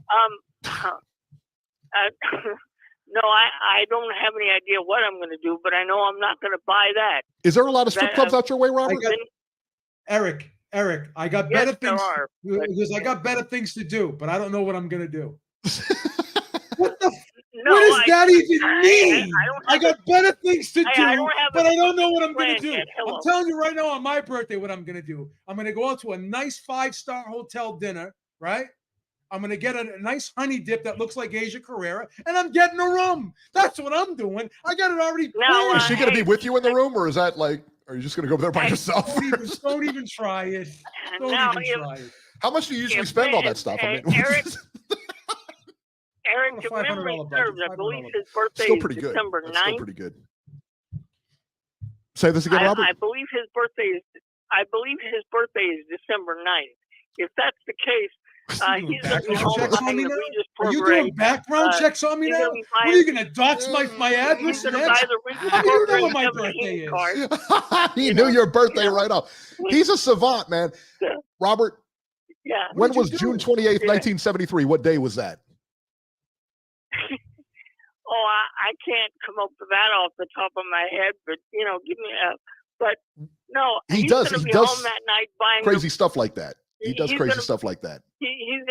No, I don't have any idea what I'm going to do, but I know I'm not going to buy that. Is there a lot of strip clubs out your way, Robert? Eric, I got better things. Because I got better things to do, but I don't know what I'm going to do. What does that even mean? I got better things to do, but I don't know what I'm going to do. I'm telling you right now on my birthday what I'm going to do. I'm going to go out to a nice 5-star hotel dinner, right? I'm going to get a nice honey dip that looks like Asia Carrera, and I'm getting a room. That's what I'm doing. I got it already planned. Is she going to be with you in the room, or is that like, are you just going to go there by yourself? Don't even try it. Don't even try it. How much do you usually spend on that stuff? Eric, if memory serves, I believe his birthday is December 9th. Still pretty good. Say this again, Robert. I believe his birthday is December 9th. If that's the case, he's going to be home behind the Regis program. Are you doing background checks on me now? What are you going to dox my address next? How do you know what my birthday is? He knew your birthday right off. He's a savant, man. Robert, when was June 28th, 1973? What day was that? Oh, I can't come up with that off the top of my head, but give me a. But no, he does. He does home that night buying crazy stuff like that. He does crazy stuff like that. He's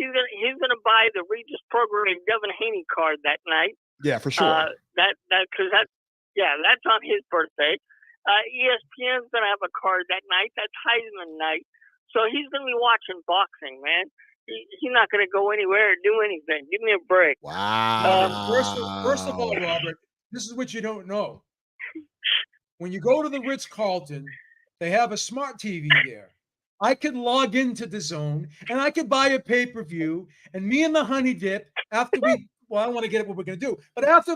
gonna buy the Regis program Devin Haney card that night. Yeah, for sure. That's on his birthday. ESPN's gonna have a card that night. That's Heisman night. So he's gonna be watching boxing, man. He's not going to go anywhere or do anything. Give me a break. Wow. First of all, Robert, this is what you don't know. When you go to the Ritz-Carlton, they have a smart TV there. I could log into the Zone, and I could buy a pay-per-view, and me and the honey dip, after I don't want to get at what we're going to do, but after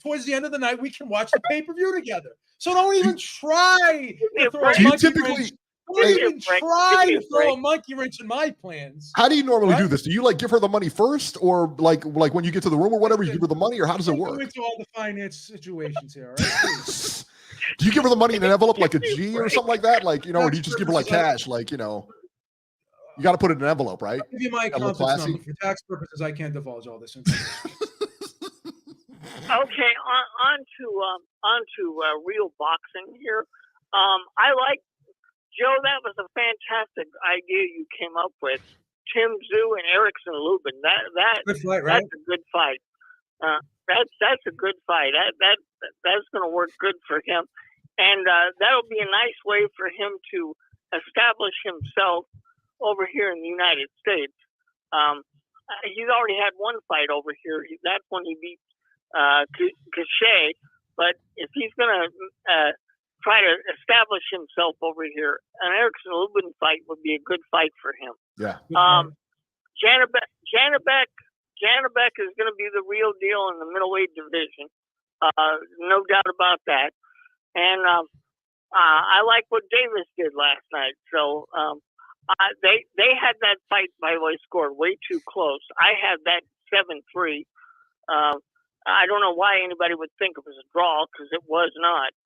towards the end of the night, we can watch the pay-per-view together. So don't even try to throw a monkey wrench. Don't even try to throw a monkey wrench in my plans. How do you normally do this? Do you give her the money first, or like when you get to the room or whatever, you give her the money, or how does it work? Go into all the finance situations here, all right? Do you give her the money in an envelope like a G or something like that? Or do you just give her cash? You got to put it in an envelope, right? I'll give you my account number. For tax purposes, I can't divulge all this information. Okay, on to real boxing here. I like. Joe, that was a fantastic idea you came up with. Tim Tszyu and Erickson Lubin. Good fight, right? That's a good fight. That's a good fight. That's going to work good for him, and that'll be a nice way for him to establish himself over here in the United States. He's already had one fight over here. That's when he beat Cachet. But if he's going to try to establish himself over here, an Erickson Lubin fight would be a good fight for him. Yeah. Janabek is going to be the real deal in the middleweight division. No doubt about that. And I like what Davis did last night. So they had that fight, by the way, scored way too close. I had that 7-3. I don't know why anybody would think it was a draw, because it was not.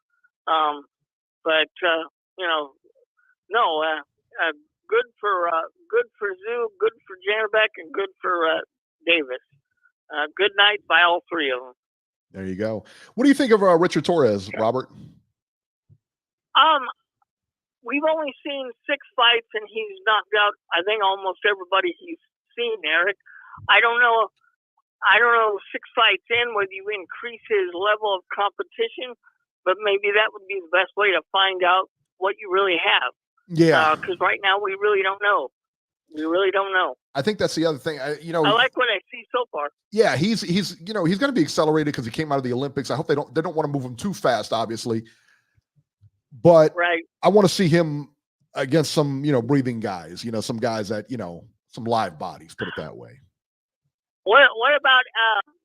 Good for Tszyu, good for Janabek, and good for Davis. Good night by all three of them. There you go. What do you think of Richard Torres, Robert? We've only seen 6 fights, and he's knocked out, I think, almost everybody he's seen, Eric. I don't know 6 fights in whether you increase his level of competition, but maybe that would be the best way to find out what you really have. Yeah. Because right now we really don't know. I think that's the other thing. I like what I see so far. Yeah, he's going to be accelerated because he came out of the Olympics. I hope they don't want to move him too fast, obviously. But Right. I want to see him against some, breathing guys, some guys that, some live bodies, put it that way. What about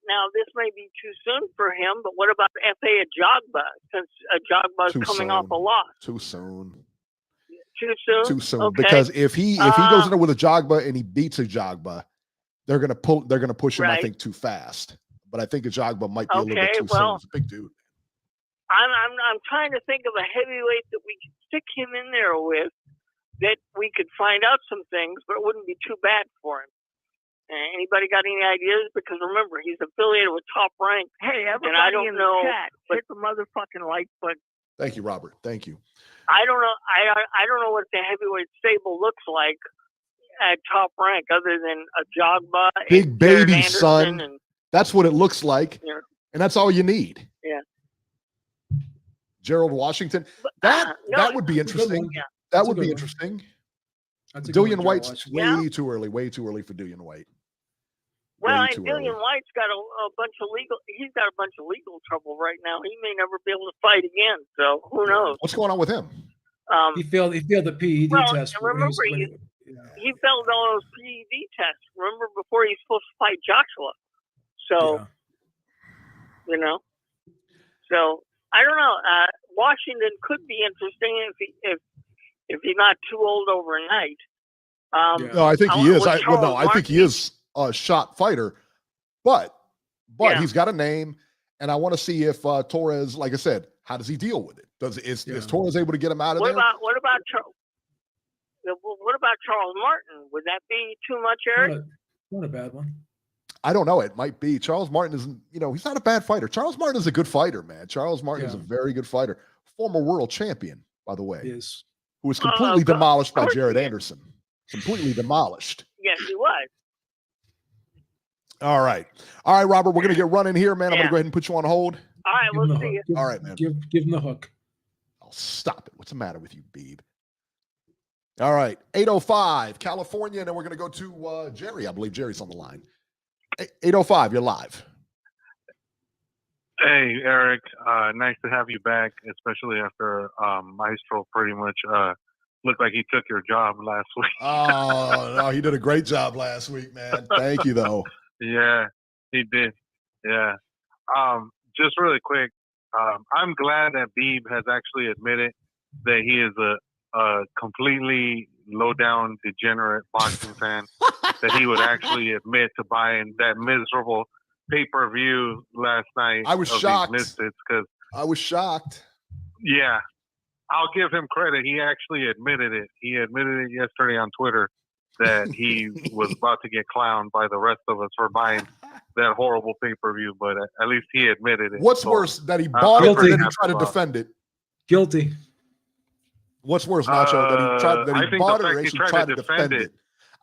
now? This may be too soon for him, but what about F.A. Ajagba? Since Ajagba's coming off a loss. Too soon. Too soon. Too soon. Okay. Because if he goes in there with Ajagba and he beats Ajagba, they're gonna push him, Right. I think, too fast. But I think Ajagba might be a little bit too well, soon. He's a big dude. I'm trying to think of a heavyweight that we could stick him in there with, that we could find out some things, but it wouldn't be too bad for him. Anybody got any ideas? Because remember, he's affiliated with Top Rank. Hey, everybody, and I don't know, chat, hit the motherfucking like button. Thank you, Robert. Thank you. I don't know. I don't know what the heavyweight stable looks like at Top Rank, other than Ajagba, Big baby, Anderson, son. and, that's what it looks like, and that's all you need. Yeah. Gerald Washington. That would be interesting. Yeah. That would be interesting. Dillian White's way too early for Dillian White. Well, and Dillian White's got a bunch of legal trouble right now. He may never be able to fight again. So who knows? What's going on with him? He failed the PED test. Remember, he failed all those PED tests. Remember, before he's supposed to fight Joshua. So, So I don't know. Washington could be interesting if he's not too old overnight. No, I think he is. I think he is a shot fighter, but he's got a name, and I want to see if Torres, like I said, how does he deal with it? Is Torres able to get him out of there? What about Charles Martin? Would that be too much, Eric? Not a bad one. I don't know. It might be. Charles Martin isn't, he's not a bad fighter. Charles Martin is a good fighter, man. Charles Martin is a very good fighter. Former world champion, by the way. Yes. Who was completely demolished by Jared Anderson. Completely demolished. Yes, he was. All right, Robert, we're going to get running here, man. I'm going to go ahead and put you on hold. All right, we'll see you. All right, man. Give him the hook. Oh, stop it. What's the matter with you, Beeb? All right, 8:05, California, and then we're going to go to Jerry. I believe Jerry's on the line. 8:05, you're live. Hey, Eric. Nice to have you back, especially after Maestro pretty much looked like he took your job last week. Oh, no, he did a great job last week, man. Thank you, though. Yeah, he did. Yeah. Just really quick, I'm glad that Beeb has actually admitted that he is a completely low-down, degenerate boxing fan, that he would actually admit to buying that miserable pay-per-view last night. I was shocked. Misfits, 'cause, I was shocked. Yeah. I'll give him credit. He actually admitted it. He admitted it yesterday on Twitter that he was about to get clowned by the rest of us for buying that horrible pay-per-view, but at least he admitted it. What's worse, that he bought it or did he try to defend it? Guilty. What's worse, Nacho, that he bought it or actually tried to defend it?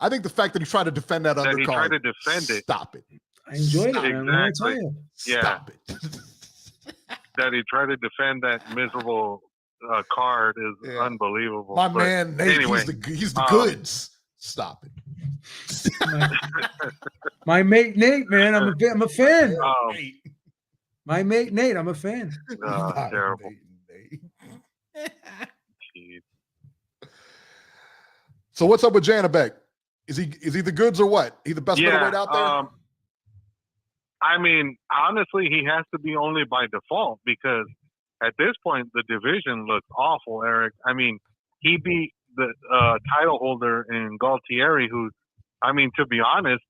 I think the fact that he tried to defend that undercard. He tried to defend it. Stop it. I enjoyed it, man. I tell you. Yeah. Stop it. That he tried to defend that miserable card is unbelievable. My man, Nate, anyway, he's the goods. Stop it. My mate Nate, man, I'm a fan. My mate Nate, I'm a fan. Terrible. So what's up with Janabek? Is he the goods or what? He the best middleweight out there? I mean, honestly, he has to be only by default because at this point the division looks awful, Eric. I mean, he beat the title holder in Gualtieri, who, I mean, to be honest,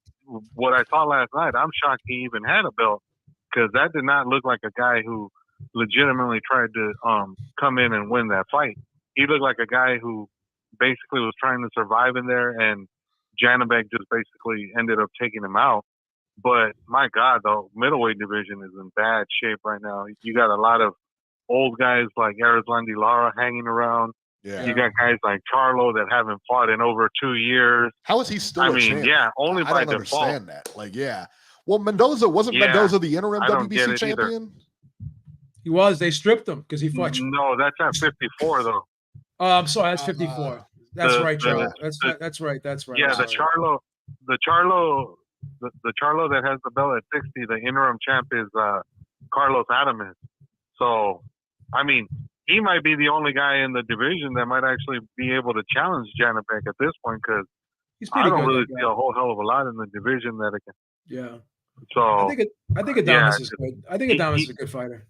what I saw last night, I'm shocked he even had a belt because that did not look like a guy who legitimately tried to come in and win that fight. He looked like a guy who basically was trying to survive in there, and Janabek just basically ended up taking him out. But my God, the middleweight division is in bad shape right now. You got a lot of old guys like Arizlandi Lara hanging around. Yeah. You got guys like Charlo that haven't fought in over 2 years. How is he still a champion? Yeah, only by I don't default. understand that. Like, yeah. Well, Mendoza, wasn't Mendoza the interim WBC champion? Either. He was. They stripped him because he fought. No, that's at 54, though. Oh, I'm sorry. That's 54. That's right, Charlo. That's right. Yeah, the Charlo that has the belt at 60, the interim champ is Carlos Adames. So, I mean, he might be the only guy in the division that might actually be able to challenge Janibek at this point, because He's I pretty don't good. really that see guy. a whole hell of a lot in the division that it can. Yeah. So I think Adamas is good. I think Adamas is a good fighter.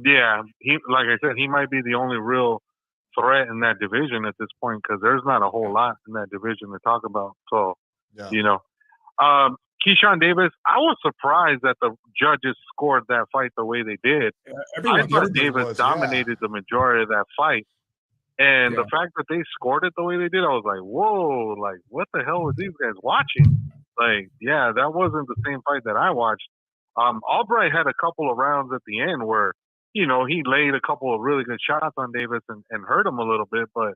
yeah, he, like I said, he might be the only real threat in that division at this point, because there's not a whole lot in that division to talk about. So, you know, Keyshawn Davis, I was surprised that the judges scored that fight the way they did. I thought Davis dominated the majority of that fight. And the fact that they scored it the way they did, I was like, whoa, like, what the hell were these guys watching? Like, yeah, that wasn't the same fight that I watched. Albright had a couple of rounds at the end where, you know, he laid a couple of really good shots on Davis and hurt him a little bit. But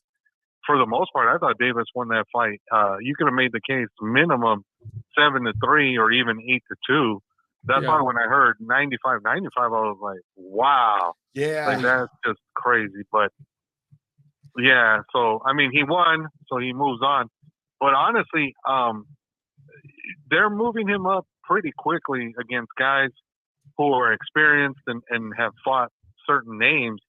for the most part, I thought Davis won that fight. You could have made the case minimum 7-3 or even 8-2. That's why when I heard 95-95, I was like, wow. Yeah. Like, that's just crazy. But, yeah, so, I mean, he won, so he moves on. But honestly, they're moving him up pretty quickly against guys who are experienced and have fought certain names.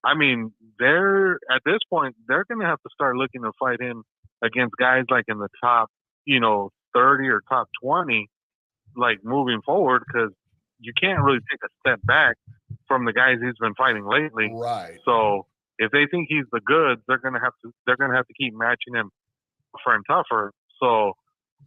I mean, at this point, they're going to have to start looking to fight him against guys like in the top, 30 or top 20, like moving forward, because you can't really take a step back from the guys he's been fighting lately. Right. So if they think he's the goods, they're going to have to keep matching him tougher and tougher. So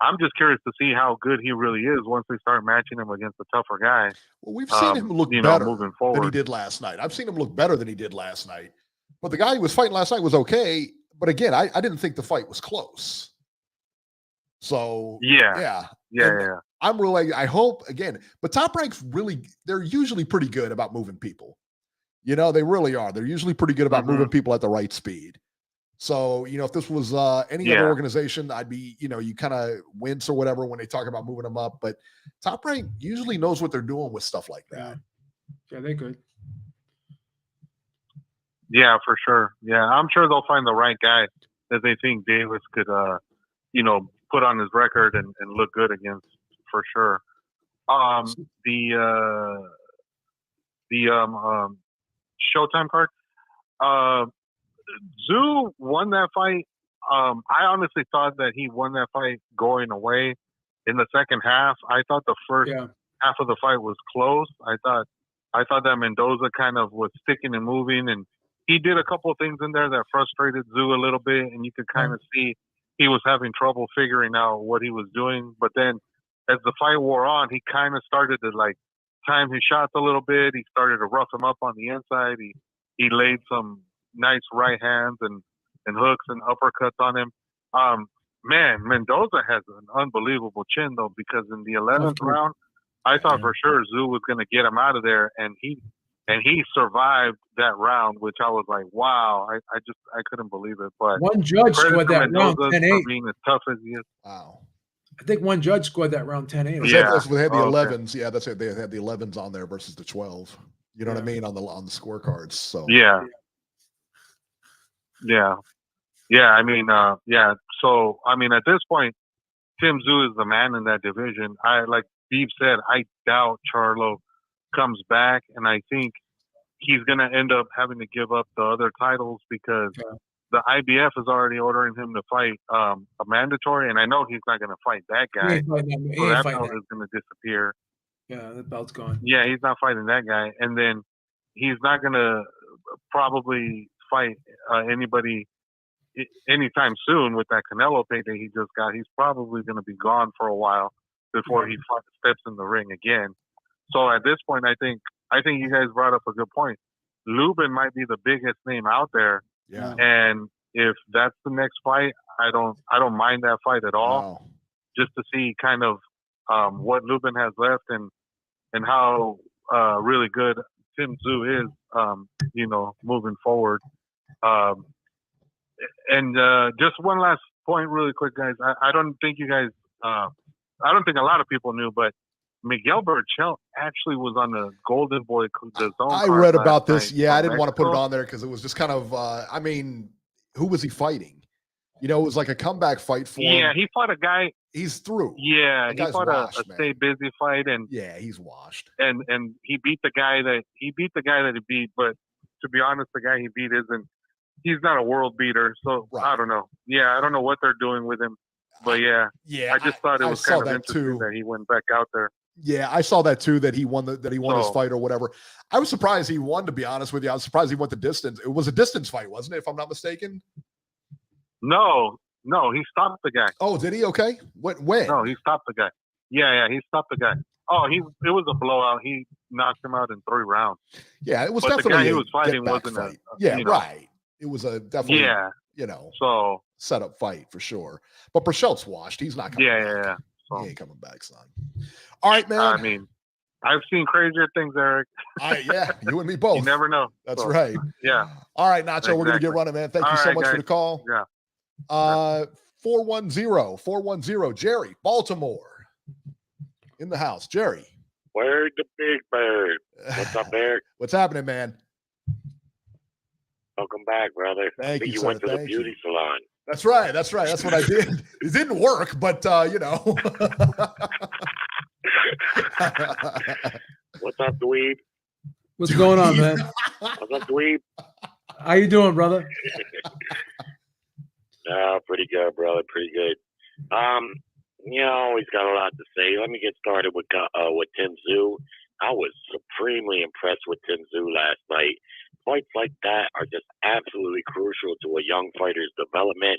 I'm just curious to see how good he really is once they start matching him against a tougher guy. Well, we've seen him look better moving forward than he did last night. I've seen him look better than he did last night. But the guy he was fighting last night was okay. But again, I didn't think the fight was close. So yeah. I'm really, I hope again, but Top Rank's they're usually pretty good about moving people. They really are. They're usually pretty good about moving people at the right speed. So, if this was any other organization, I'd be, you kind of wince or whatever when they talk about moving them up. But Top Rank usually knows what they're doing with stuff like that. Yeah, they're good. Yeah, for sure. Yeah, I'm sure they'll find the right guy that they think Davis could, put on his record and look good against, for sure. The Showtime card. Tszyu won that fight. I honestly thought that he won that fight going away in the second half. I thought the first half of the fight was close. I thought that Mendoza kind of was sticking and moving, and he did a couple of things in there that frustrated Tszyu a little bit, and you could kind of see he was having trouble figuring out what he was doing. But then as the fight wore on, he kind of started to time his shots a little bit. He started to rough him up on the inside. He laid some nice right hands and hooks and uppercuts on him. Man, Mendoza has an unbelievable chin though, because in the 11th round, I thought for sure Tszyu was going to get him out of there, and he survived that round, which I was like, wow, I couldn't believe it. But one judge scored that round 10-8. Being as tough as he is. Wow. I think one judge scored that round 10-8. They had the 11s. Yeah, that's it. They had the 11s on there versus the 12. You know what I mean, on the scorecards. So yeah. I mean, So I mean, at this point, Tim Tsyzu is the man in that division. Like Steve said, I doubt Charlo comes back, and I think he's going to end up having to give up the other titles because the IBF is already ordering him to fight a mandatory, and I know he's not going to fight that guy. So that belt is going to disappear. Yeah, the belt's gone. Yeah, he's not fighting that guy, and then he's not going to probably fight anybody anytime soon with that Canelo payday he just got. He's probably going to be gone for a while before he steps in the ring again. So at this point, I think you guys brought up a good point. Lubin might be the biggest name out there. Yeah. And if that's the next fight, I don't mind that fight at all. Wow. Just to see kind of what Lubin has left and how really good Tim Tsyzu is, moving forward. And just one last point really quick, guys. I don't think you guys I don't think a lot of people knew, but Miguel Burchell actually was on the Golden Boy DAZN. I read about this. Yeah, I didn't want to put it on there because it was just kind of, who was he fighting? You know, it was like a comeback fight for him. Yeah, he fought a guy. He's through. Yeah, That he guy's fought washed, a man. stay busy fight, and Yeah, he's washed. and he beat the guy that he beat. But to be honest, the guy he beat he's not a world beater. So Right. I don't know. Yeah, I don't know what they're doing with him. But yeah, I just thought it was kind of interesting that he went back out there. Yeah, I saw that too. That he won his fight or whatever. I was surprised he won. To be honest with you, I was surprised he went the distance. It was a distance fight, wasn't it? If I'm not mistaken. No, he stopped the guy. Oh, did he? Okay. When? No, he stopped the guy. Yeah, he stopped the guy. Oh, it was a blowout. He knocked him out in 3 rounds. Yeah, it was but definitely the guy he was fighting wasn't fight. a Right. It was a definitely so setup fight for sure. But Brachelt's washed. He's not coming back. Yeah. So, he ain't coming back, son. All right, man. I mean, I've seen crazier things, Eric. Yeah, you and me both. You never know. That's right. Yeah. All right, Nacho, we're going to get running, man. Thank you so much for the call. Yeah. 410, Jerry, Baltimore. In the house. Jerry. Where's the big bird? What's up, Eric? What's happening, man? Welcome back, brother. Thank you, you sir. went to the beauty salon. That's right. That's what I did. It didn't work, but you know. What's up, dweeb? What's going on, man? What's up, dweeb? How you doing, brother? No, pretty good, brother. Pretty good. Always got a lot to say. Let me get started with Tim Tsyzu. I was supremely impressed with Tim Tsyzu last night. Fights like that are just absolutely crucial to a young fighter's development.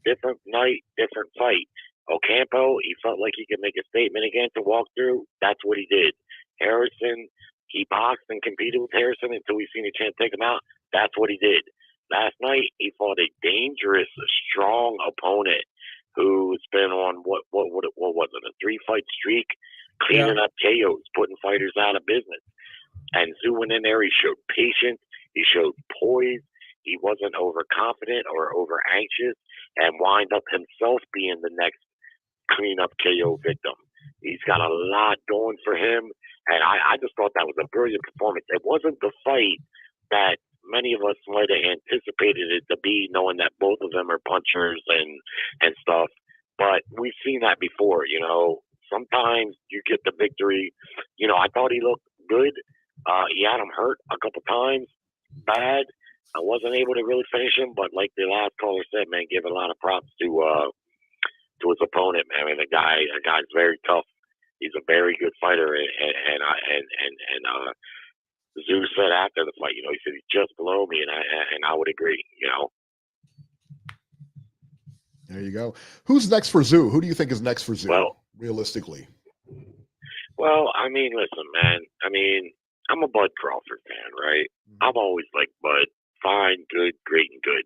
Different night, different fight. Ocampo, he felt like he could make a statement again to walk through. That's what he did. Harrison, he boxed and competed with Harrison until we seen a chance to take him out. That's what he did. Last night, he fought a dangerous, strong opponent who's been on what was it, a 3-fight streak, cleaning up KOs, putting fighters out of business. And Tszyu went in there. He showed patience. He showed poise. He wasn't overconfident or over anxious, and wind up himself being the next cleanup KO victim. He's got a lot going for him, and I just thought that was a brilliant performance. It wasn't the fight that many of us might have anticipated it to be, knowing that both of them are punchers and stuff. But we've seen that before. You know, sometimes you get the victory. You know, I thought he looked good. He had him hurt a couple times. Bad. I wasn't able to really finish him, but like the last caller said, man, give a lot of props to his opponent, man. I mean, the guy's very tough. He's a very good fighter, and Tszyu said after the fight, you know, he said he's just below me, and I would agree, you know. There you go. Who's next for Tszyu? Who do you think is next for Tszyu? Well, realistically. Well, I mean, listen, man. I mean, I'm a Bud Crawford fan, right? I've always liked Bud. Fine, good, great, and good.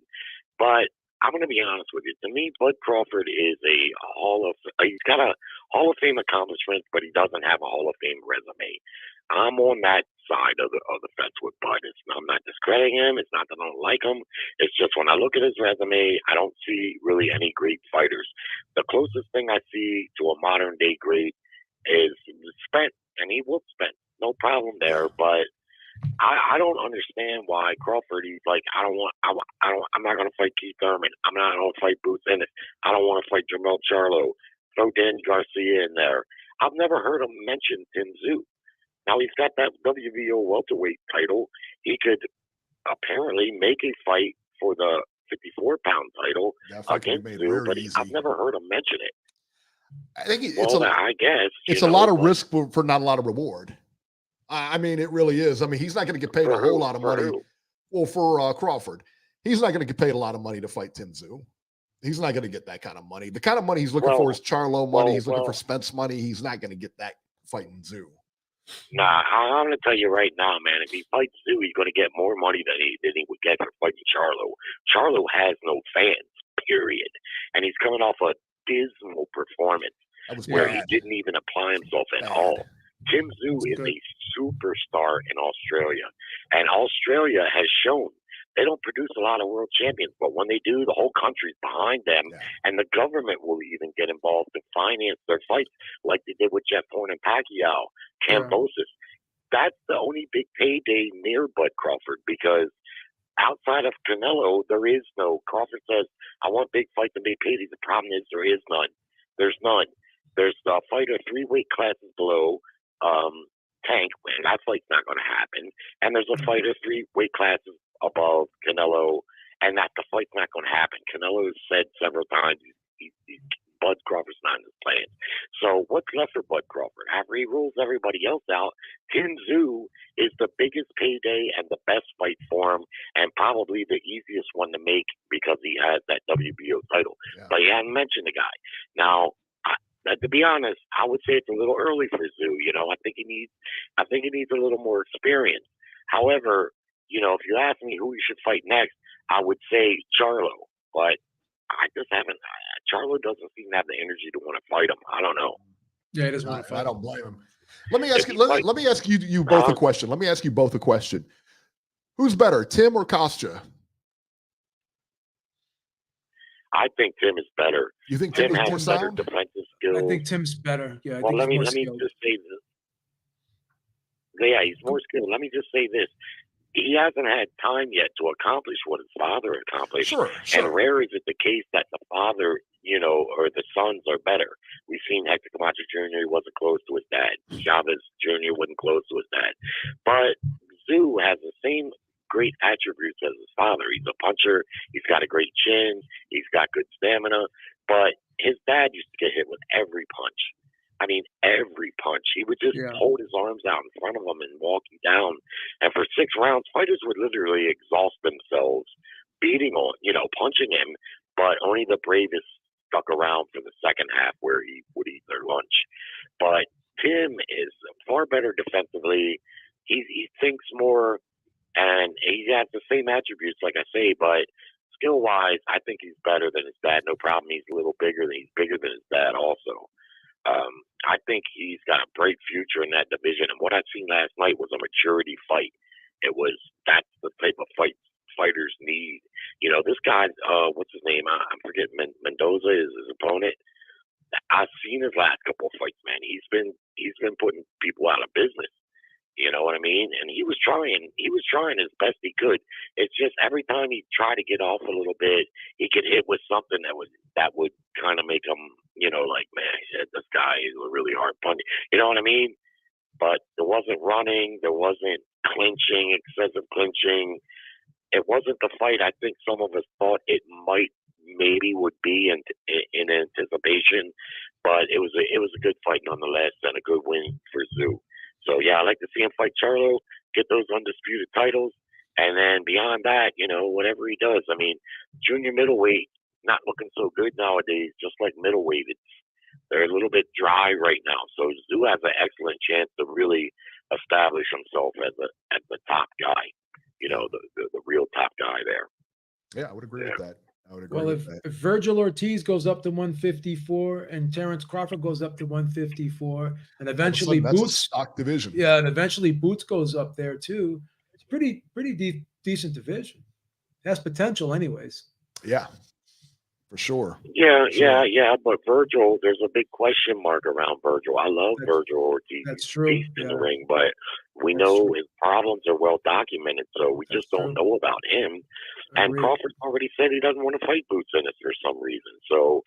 But I'm going to be honest with you. To me, Bud Crawford is he's got a Hall of Fame accomplishment, but he doesn't have a Hall of Fame resume. I'm on that side of the fence with Bud. I'm not discrediting him. It's not that I don't like him. It's just when I look at his resume, I don't see really any great fighters. The closest thing I see to a modern day great is Spence, and he will Spence. No problem there, but I don't understand why Crawford. He's like, I'm not going to fight Keith Thurman. I'm not going to fight Boots Ennis. I don't want to fight Jermell Charlo. Throw Dan Garcia in there. I've never heard him mention Tim Tszyu. Now he's got that WBO welterweight title. He could apparently make a fight for the 54-pound title against Tszyu, but I've never heard him mention it. I think I guess it's a lot of risk for not a lot of reward. I mean, it really is. I mean, he's not going to get paid a whole lot of money. Well, for Crawford, he's not going to get paid a lot of money to fight Tim Tszyu. He's not going to get that kind of money. The kind of money he's looking for is Charlo money. He's looking for Spence money. He's not going to get that fighting Tszyu. Nah, I'm going to tell you right now, man. If he fights Tszyu, he's going to get more money than he would get for fighting Charlo. Charlo has no fans, period, and he's coming off a dismal performance where he didn't even apply himself at all. Tim Tszyu is a superstar in Australia, and Australia has shown they don't produce a lot of world champions, but when they do, the whole country's behind them, and the government will even get involved to finance their fights, like they did with Jeff Horn and Pacquiao, Kambosos. That's the only big payday near Bud Crawford, because outside of Canelo, there is no. Crawford says, I want big fights and big paydays. The problem is there is none. There's none. There's a fighter 3 weight classes below Tank, and that fight's not going to happen. And there's a fighter 3 weight classes above Canelo, and that the fight's not going to happen. Canelo has said several times Bud Crawford's not in his plans. So what's left for Bud Crawford? After he rules everybody else out, Tim Tszyu is the biggest payday and the best fight for him, and probably the easiest one to make because he has that WBO title. Yeah. But he hadn't mentioned the guy. Now, to be honest, I would say it's a little early for Tszyu. You know, I think he needs a little more experience. However, you know, if you ask me who he should fight next, I would say Charlo. But I just haven't. Charlo doesn't seem to have the energy to want to fight him. I don't know. Yeah, he doesn't want to fight. I don't blame him. Let me ask you. Let me ask you both a question. Let me ask you both a question. Who's better, Tim or Kostya? I think Tim is better. You think Tim has more better defensive skills? I think Tim's better. Yeah. Well, let me just say this. Yeah, he's more skilled. Let me just say this. He hasn't had time yet to accomplish what his father accomplished. Sure. And rare is it the case that the father, you know, or the sons are better. We've seen Hector Camacho Jr. He wasn't close to his dad. Chavez Jr. wasn't close to his dad. But Tszyu has the same great attributes as his father. He's a puncher. He's got a great chin. He's got good stamina. But his dad used to get hit with every punch. I mean, every punch. He would just hold his arms out in front of him and walk you down. And for 6 rounds, fighters would literally exhaust themselves beating on, you know, punching him. But only the bravest stuck around for the second half where he would eat their lunch. But Tim is far better defensively. He thinks more, and he has the same attributes, like I say, but skill-wise, I think he's better than his dad. No problem. He's a little bigger. He's bigger than his dad also. I think he's got a bright future in that division. And what I've seen last night was a maturity fight. That's the type of fight fighters need. You know, this guy, what's his name? I'm forgetting. Mendoza is his opponent. I've seen his last couple of fights, man. He's been putting people out of business. You know what I mean? And he was trying as best he could. It's just every time he tried to get off a little bit, he could hit with something that would kind of make him, you know, like, man, this guy is a really hard punch. You know what I mean? But there wasn't running, there wasn't clinching, excessive clinching. It wasn't the fight I think some of us thought it maybe would be in anticipation. But it was a good fight nonetheless, and a good win for Tszyu. So, yeah, I like to see him fight Charlo, get those undisputed titles, and then beyond that, you know, whatever he does. I mean, junior middleweight, not looking so good nowadays, just like middleweight. They're a little bit dry right now. So Tszyu has an excellent chance to really establish himself as the top guy, you know, the real top guy there. Yeah, I would agree with that. If Virgil Ortiz goes up to 154 and Terrence Crawford goes up to 154, and eventually that's Boots, a stock division. Yeah, and eventually Boots goes up there too. It's pretty decent division. It has potential, anyways. Yeah, for sure. Yeah. But Virgil, there's a big question mark around Virgil. I love Virgil Ortiz. That's true. In the ring, but we know his problems are well documented, so we just don't know about him. And Crawford already said he doesn't want to fight Boots Ennis for some reason. So,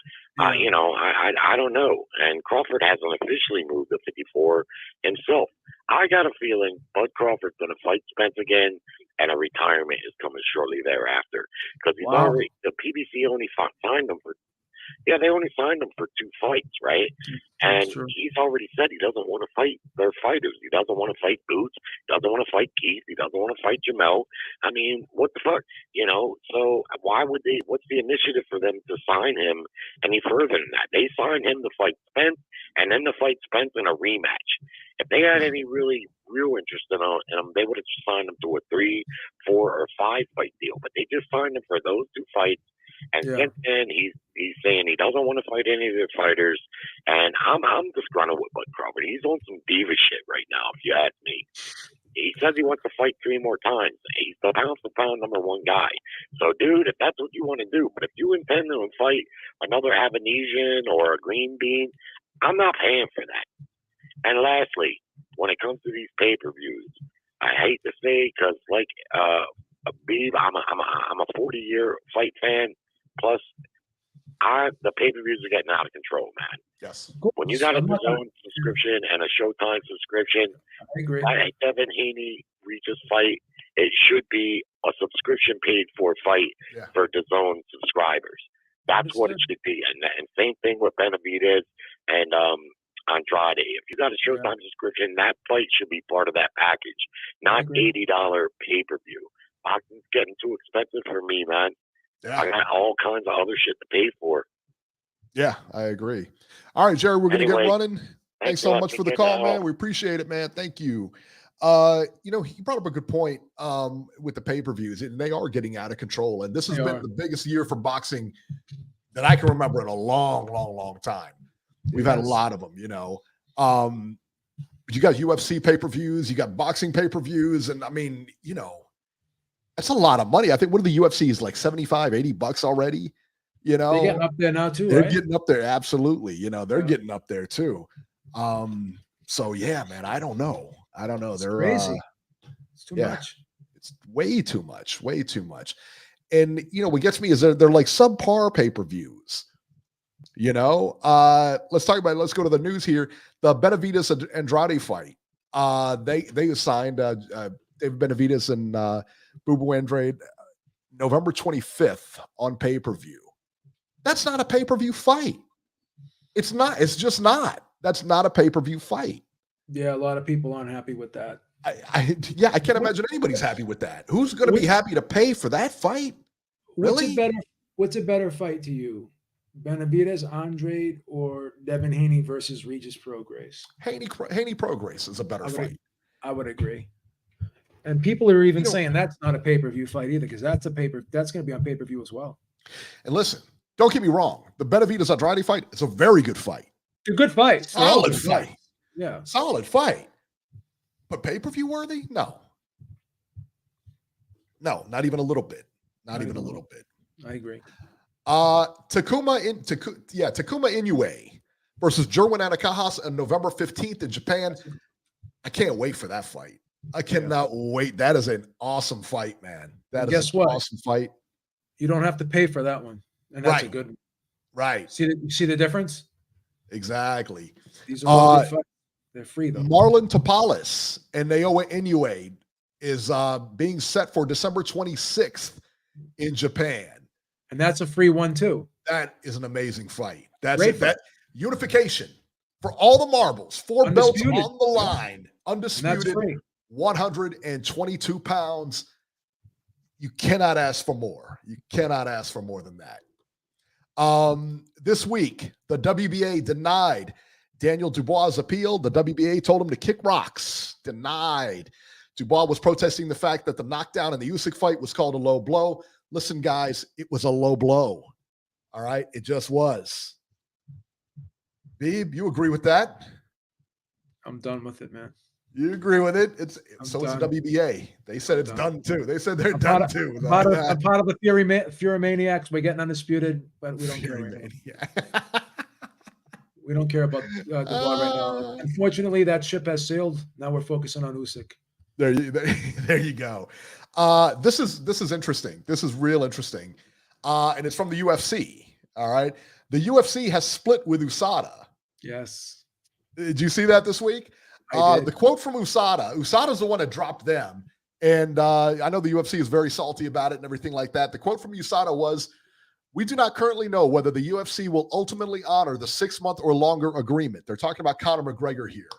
you know, I don't know. And Crawford hasn't officially moved to 54 himself. I got a feeling Bud Crawford's going to fight Spence again, and a retirement is coming shortly thereafter. Because the PBC only signed him for. Yeah, they only signed him for 2 fights, right? And he's already said he doesn't want to fight their fighters. He doesn't want to fight Boots. He doesn't want to fight Keith. He doesn't want to fight Jamel. I mean, what the fuck? You know, so why would they? What's the initiative for them to sign him any further than that? They signed him to fight Spence and then to fight Spence in a rematch. If they had any real interest in him, they would have signed him to a 3, 4, or 5 fight deal. But they just signed him for those 2 fights. And since then, he's saying he doesn't want to fight any of their fighters. And I'm disgruntled with Bud Crawford. He's on some diva shit right now, if you ask me. He says he wants to fight 3 more times. He's the pound-for-pound #1 guy. So, dude, if that's what you want to do, but if you intend to fight another Avanesian or a Green Bean, I'm not paying for that. And lastly, when it comes to these pay-per-views, I hate to say, because like Beeb, I'm a 40-year fight fan. Plus, the pay-per-views are getting out of control, man. Yes. When you got a DAZN subscription and a Showtime subscription, I agree. that Devin Haney Regis fight, it should be a subscription paid for fight for DAZN subscribers. That's what it should be. And same thing with Benavidez and Andrade. If you got a Showtime subscription, that fight should be part of that package, not $80 pay-per-view. Boxing's getting too expensive for me, man. Yeah. I got all kinds of other shit to pay for. Yeah, I agree. All right, Jerry, we're going to get running. Thanks so much for the call, man. We appreciate it, man. Thank you. You know, he brought up a good point with the pay-per-views, and they are getting out of control. And this has been the biggest year for boxing that I can remember in a long, long, long time. We've had a lot of them, you know. You got UFC pay-per-views, you got boxing pay-per-views, and I mean, you know, that's a lot of money. I think what are the UFCs, like $75-$80 already? You know, they're getting up there now too. They're getting up there, absolutely. You know, they're getting up there too. So yeah, man, I don't know. They're crazy. It's too much. It's way too much. Way too much. And you know, what gets me is they're like subpar pay-per-views. You know, let's go to the news here. The Benavidez Andrade fight. They signed David Benavidez and Bubu Andrade November 25th on pay-per-view. That's not a pay-per-view fight. It's not. It's just not. That's not a pay-per-view fight. Yeah, a lot of people aren't happy with that. I can't imagine anybody's happy with that. Who's going to be happy to pay for that fight? Really? What's a better fight to you? Benavidez, Andrade, or Devin Haney versus Regis Prograis? Haney Prograis is a better fight. I would agree. And people are even saying that's not a pay-per-view fight either, because that's going to be on pay-per-view as well. And listen, don't get me wrong. The Benavidez Andrade fight is a very good fight. A good fight. Solid fight. Yeah. Solid fight. But pay-per-view worthy? No. No, not even a little bit. Not even a little bit. I agree. Takuma Inoue versus Jerwin Anakajas on November 15th in Japan. I can't wait for that fight. I cannot wait. That is an awesome fight, man. That is an awesome fight. You don't have to pay for that one. And that's a good one. Right. See the difference? Exactly. These are all good fights. They're free, though. Marlon Tapales and Naoya Inoue is being set for December 26th in Japan. And that's a free one, too. That is an amazing fight. That's it. That unification for all the marbles, 4 belts on the line, undisputed, 122 pounds. You cannot ask for more. You cannot ask for more than that. This week, the WBA denied Daniel Dubois' appeal. The WBA told him to kick rocks. Denied. Dubois was protesting the fact that the knockdown in the Usyk fight was called a low blow. Listen, guys, it was a low blow. All right? It just was. Beeb, you agree with that? I'm done with it, man. You agree with it? It's the WBA. They said it's done too. They said they're done too. I'm part of the Fury Maniacs. We're getting undisputed, but we don't care right now. We don't care about Dubois right now. Unfortunately, that ship has sailed. Now we're focusing on Usyk. There you go. This is interesting. This is real interesting. And it's from the UFC. All right. The UFC has split with USADA. Yes. Did you see that this week? The quote from USADA's the one that dropped them. And I know the UFC is very salty about it and everything like that. The quote from USADA was, "We do not currently know whether the UFC will ultimately honor the 6-month or longer agreement." They're talking about Conor McGregor here.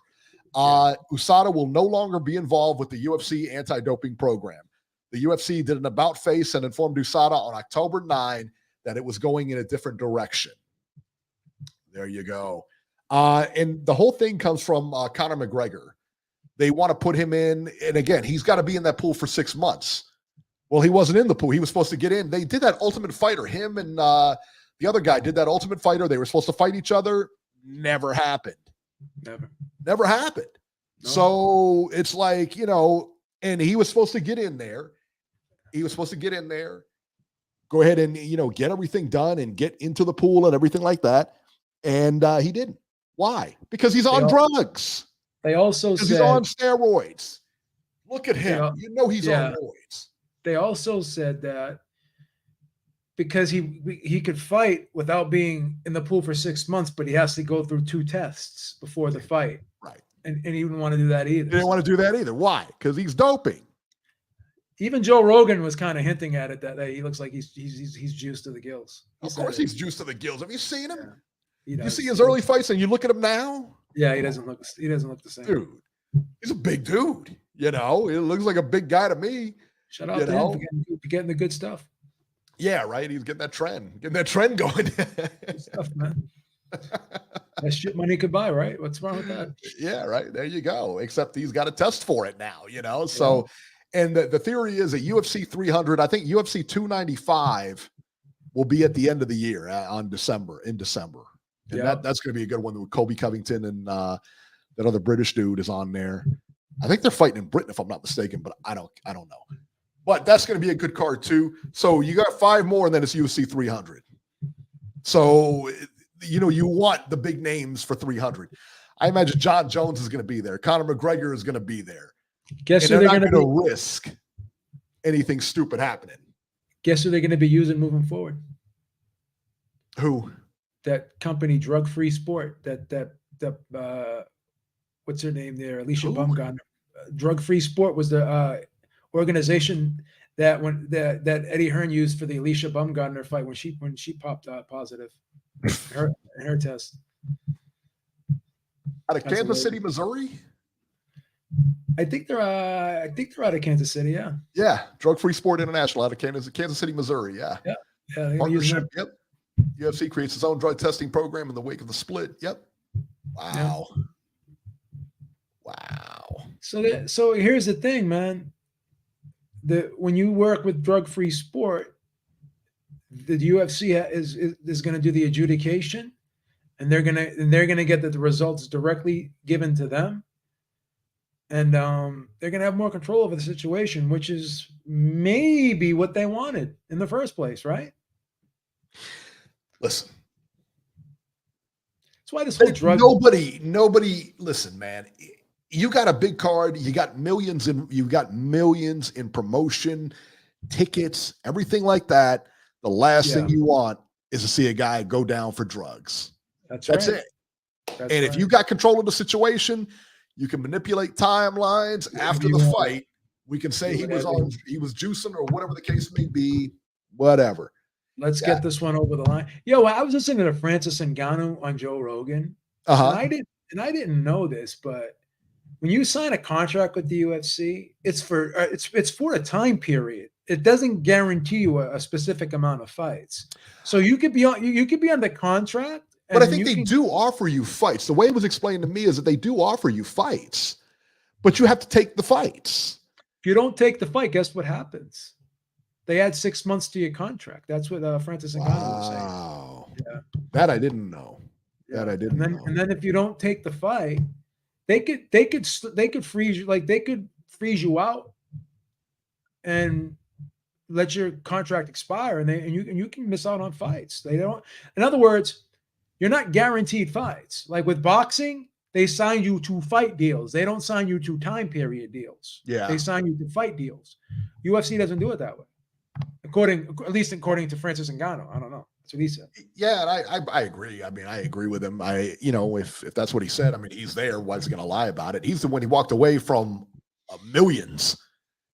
USADA will no longer be involved with the UFC anti-doping program. The UFC did an about face and informed USADA on October 9 that it was going in a different direction. There you go. And the whole thing comes from Conor McGregor. They want to put him in, and again, he's got to be in that pool for 6 months. Well, he wasn't in the pool. He was supposed to get in. They did that Ultimate Fighter. Him and the other guy did that Ultimate Fighter. They were supposed to fight each other. Never happened. Never happened. No. So it's like, and he was supposed to get in there. Go ahead and, get everything done and get into the pool and everything like that. And he didn't. Why? Because he's on drugs. They also said he's on steroids. Look at him. He's on steroids. they also said that because he could fight without being in the pool for 6 months, but he has to go through 2 tests before the fight. Right. And he wouldn't want to do that either. He didn't want to do that either. Why? Because he's doping. Even Joe Rogan was kind of hinting at it that he looks like he's juiced to the gills. Of course he's juiced to the gills. Have you seen him? Yeah, you see his early fights and you look at him now? Yeah, he doesn't look the same. Dude, he's a big dude. You know, he looks like a big guy to me. Shout out to him for getting the good stuff. Yeah, right. He's getting that trend going. Good stuff, man. That shit money could buy, right? What's wrong with that? Yeah, right. There you go. Except he's got to test for it now, you know? So, and the theory is that UFC 300, I think UFC 295 will be at the end of the year in December. And that's going to be a good one with Colby Covington and that other British dude is on there. I think they're fighting in Britain, if I'm not mistaken, but I don't know. But that's going to be a good card too. So you got 5 more, and then it's UFC 300. So, you know, you want the big names for 300. I imagine John Jones is going to be there. Conor McGregor is going to be there. Guess and who they're they're not going to risk anything stupid happening. Guess who they're going to be using moving forward? Who? That company, Drug Free Sport. That what's her name there? Alicia Bumgarner. Drug Free Sport was the organization that that Eddie Hearn used for the Alicia Bumgarner fight when she popped positive her test. Out of Kansas City, Missouri. I think they're out of Kansas City. Yeah. Yeah. Drug Free Sport International out of Kansas City, Missouri. Yeah. Yeah. Partnership. Yep. UFC creates its own drug testing program in the wake of the split. Yep. Wow. Yeah. Wow. So here's the thing, man. When you work with Drug Free Sport, the UFC is going to do the adjudication, and they're going to get the results directly given to them, and they're going to have more control over the situation, which is maybe what they wanted in the first place, right? Listen. That's why this whole drug. Nobody. Listen, man. You got a big card. You got millions in promotion, tickets, everything like that. The last thing you want is to see a guy go down for drugs. That's right. it. And if you got control of the situation, you can manipulate timelines after the fight. We can say he was juicing or whatever the case may be. Whatever. Let's get this one over the line. Yo, I was listening to Francis Ngannou on Joe Rogan. And I didn't know this, but when you sign a contract with the UFC, it's for a time period. It doesn't guarantee you a specific amount of fights. So you could be on the contract. But I think they do offer you fights. The way it was explained to me is that they do offer you fights, but you have to take the fights. If you don't take the fight, guess what happens? They add 6 months to your contract. That's what Francis Ngannou was saying. Wow. Yeah. That I didn't know. That I didn't know. And then if you don't take the fight, they could freeze you, like they could freeze you out and let your contract expire, and you can miss out on fights. They don't. In other words, you're not guaranteed fights. Like with boxing, they sign you to fight deals. They don't sign you to time period deals. Yeah. They sign you to fight deals. UFC doesn't do it that way. At least according to Francis Ngannou. I don't know. That's what he said. Yeah, and I agree. I mean, I agree with him. If that's what he said, I mean, he's there. Why is he going to lie about it? He's the one. He walked away from millions,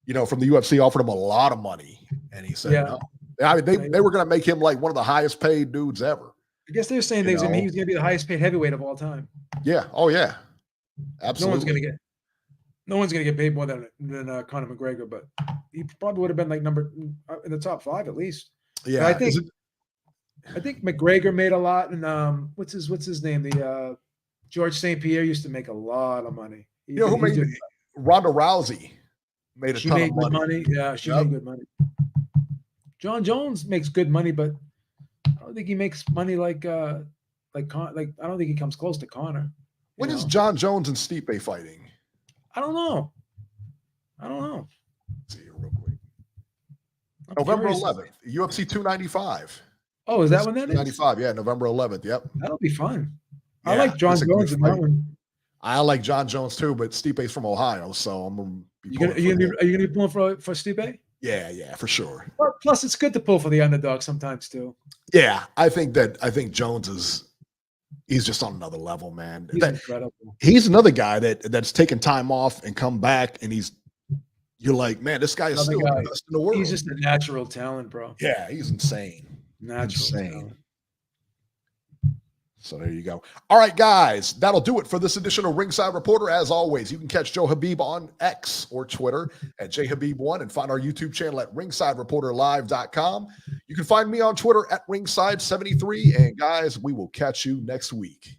from the UFC, offered him a lot of money, and he said no. I mean, they were going to make him like one of the highest paid dudes ever. I guess they're saying he was going to be the highest paid heavyweight of all time. Yeah. Oh yeah. Absolutely. No one's gonna get paid more than Conor McGregor, but he probably would have been like number in the top 5 at least. Yeah. But I think McGregor made a lot, and what's his name? The George St. Pierre used to make a lot of money. Who made Ronda Rousey made a ton of money. Yeah, she made good money. John Jones makes good money, but I don't think he makes money like I don't think he comes close to Conor. When is John Jones and Stipe fighting? I don't know. Let's see here real quick. November 11th, UFC 295. Oh, is that when that is? 295, yeah, November 11th. Yep. That'll be fun. Yeah, I like John Jones in that one. I like John Jones too, but Stipe's from Ohio, so I'm gonna be Are you gonna be pulling for Stipe? Yeah, for sure. Plus, it's good to pull for the underdog sometimes too. Yeah, I think Jones he's just on another level, man. He's incredible. He's another guy that's taken time off and come back, and you're like, man, this guy is still the best in the world. He's just a natural talent, bro. Yeah, he's insane. Natural talent. So there you go. All right, guys, that'll do it for this edition of Ringside Reporter. As always, you can catch Joe Habib on X or Twitter at jhabib1 and find our YouTube channel at ringsidereporterlive.com. You can find me on Twitter at ringside73. And guys, we will catch you next week.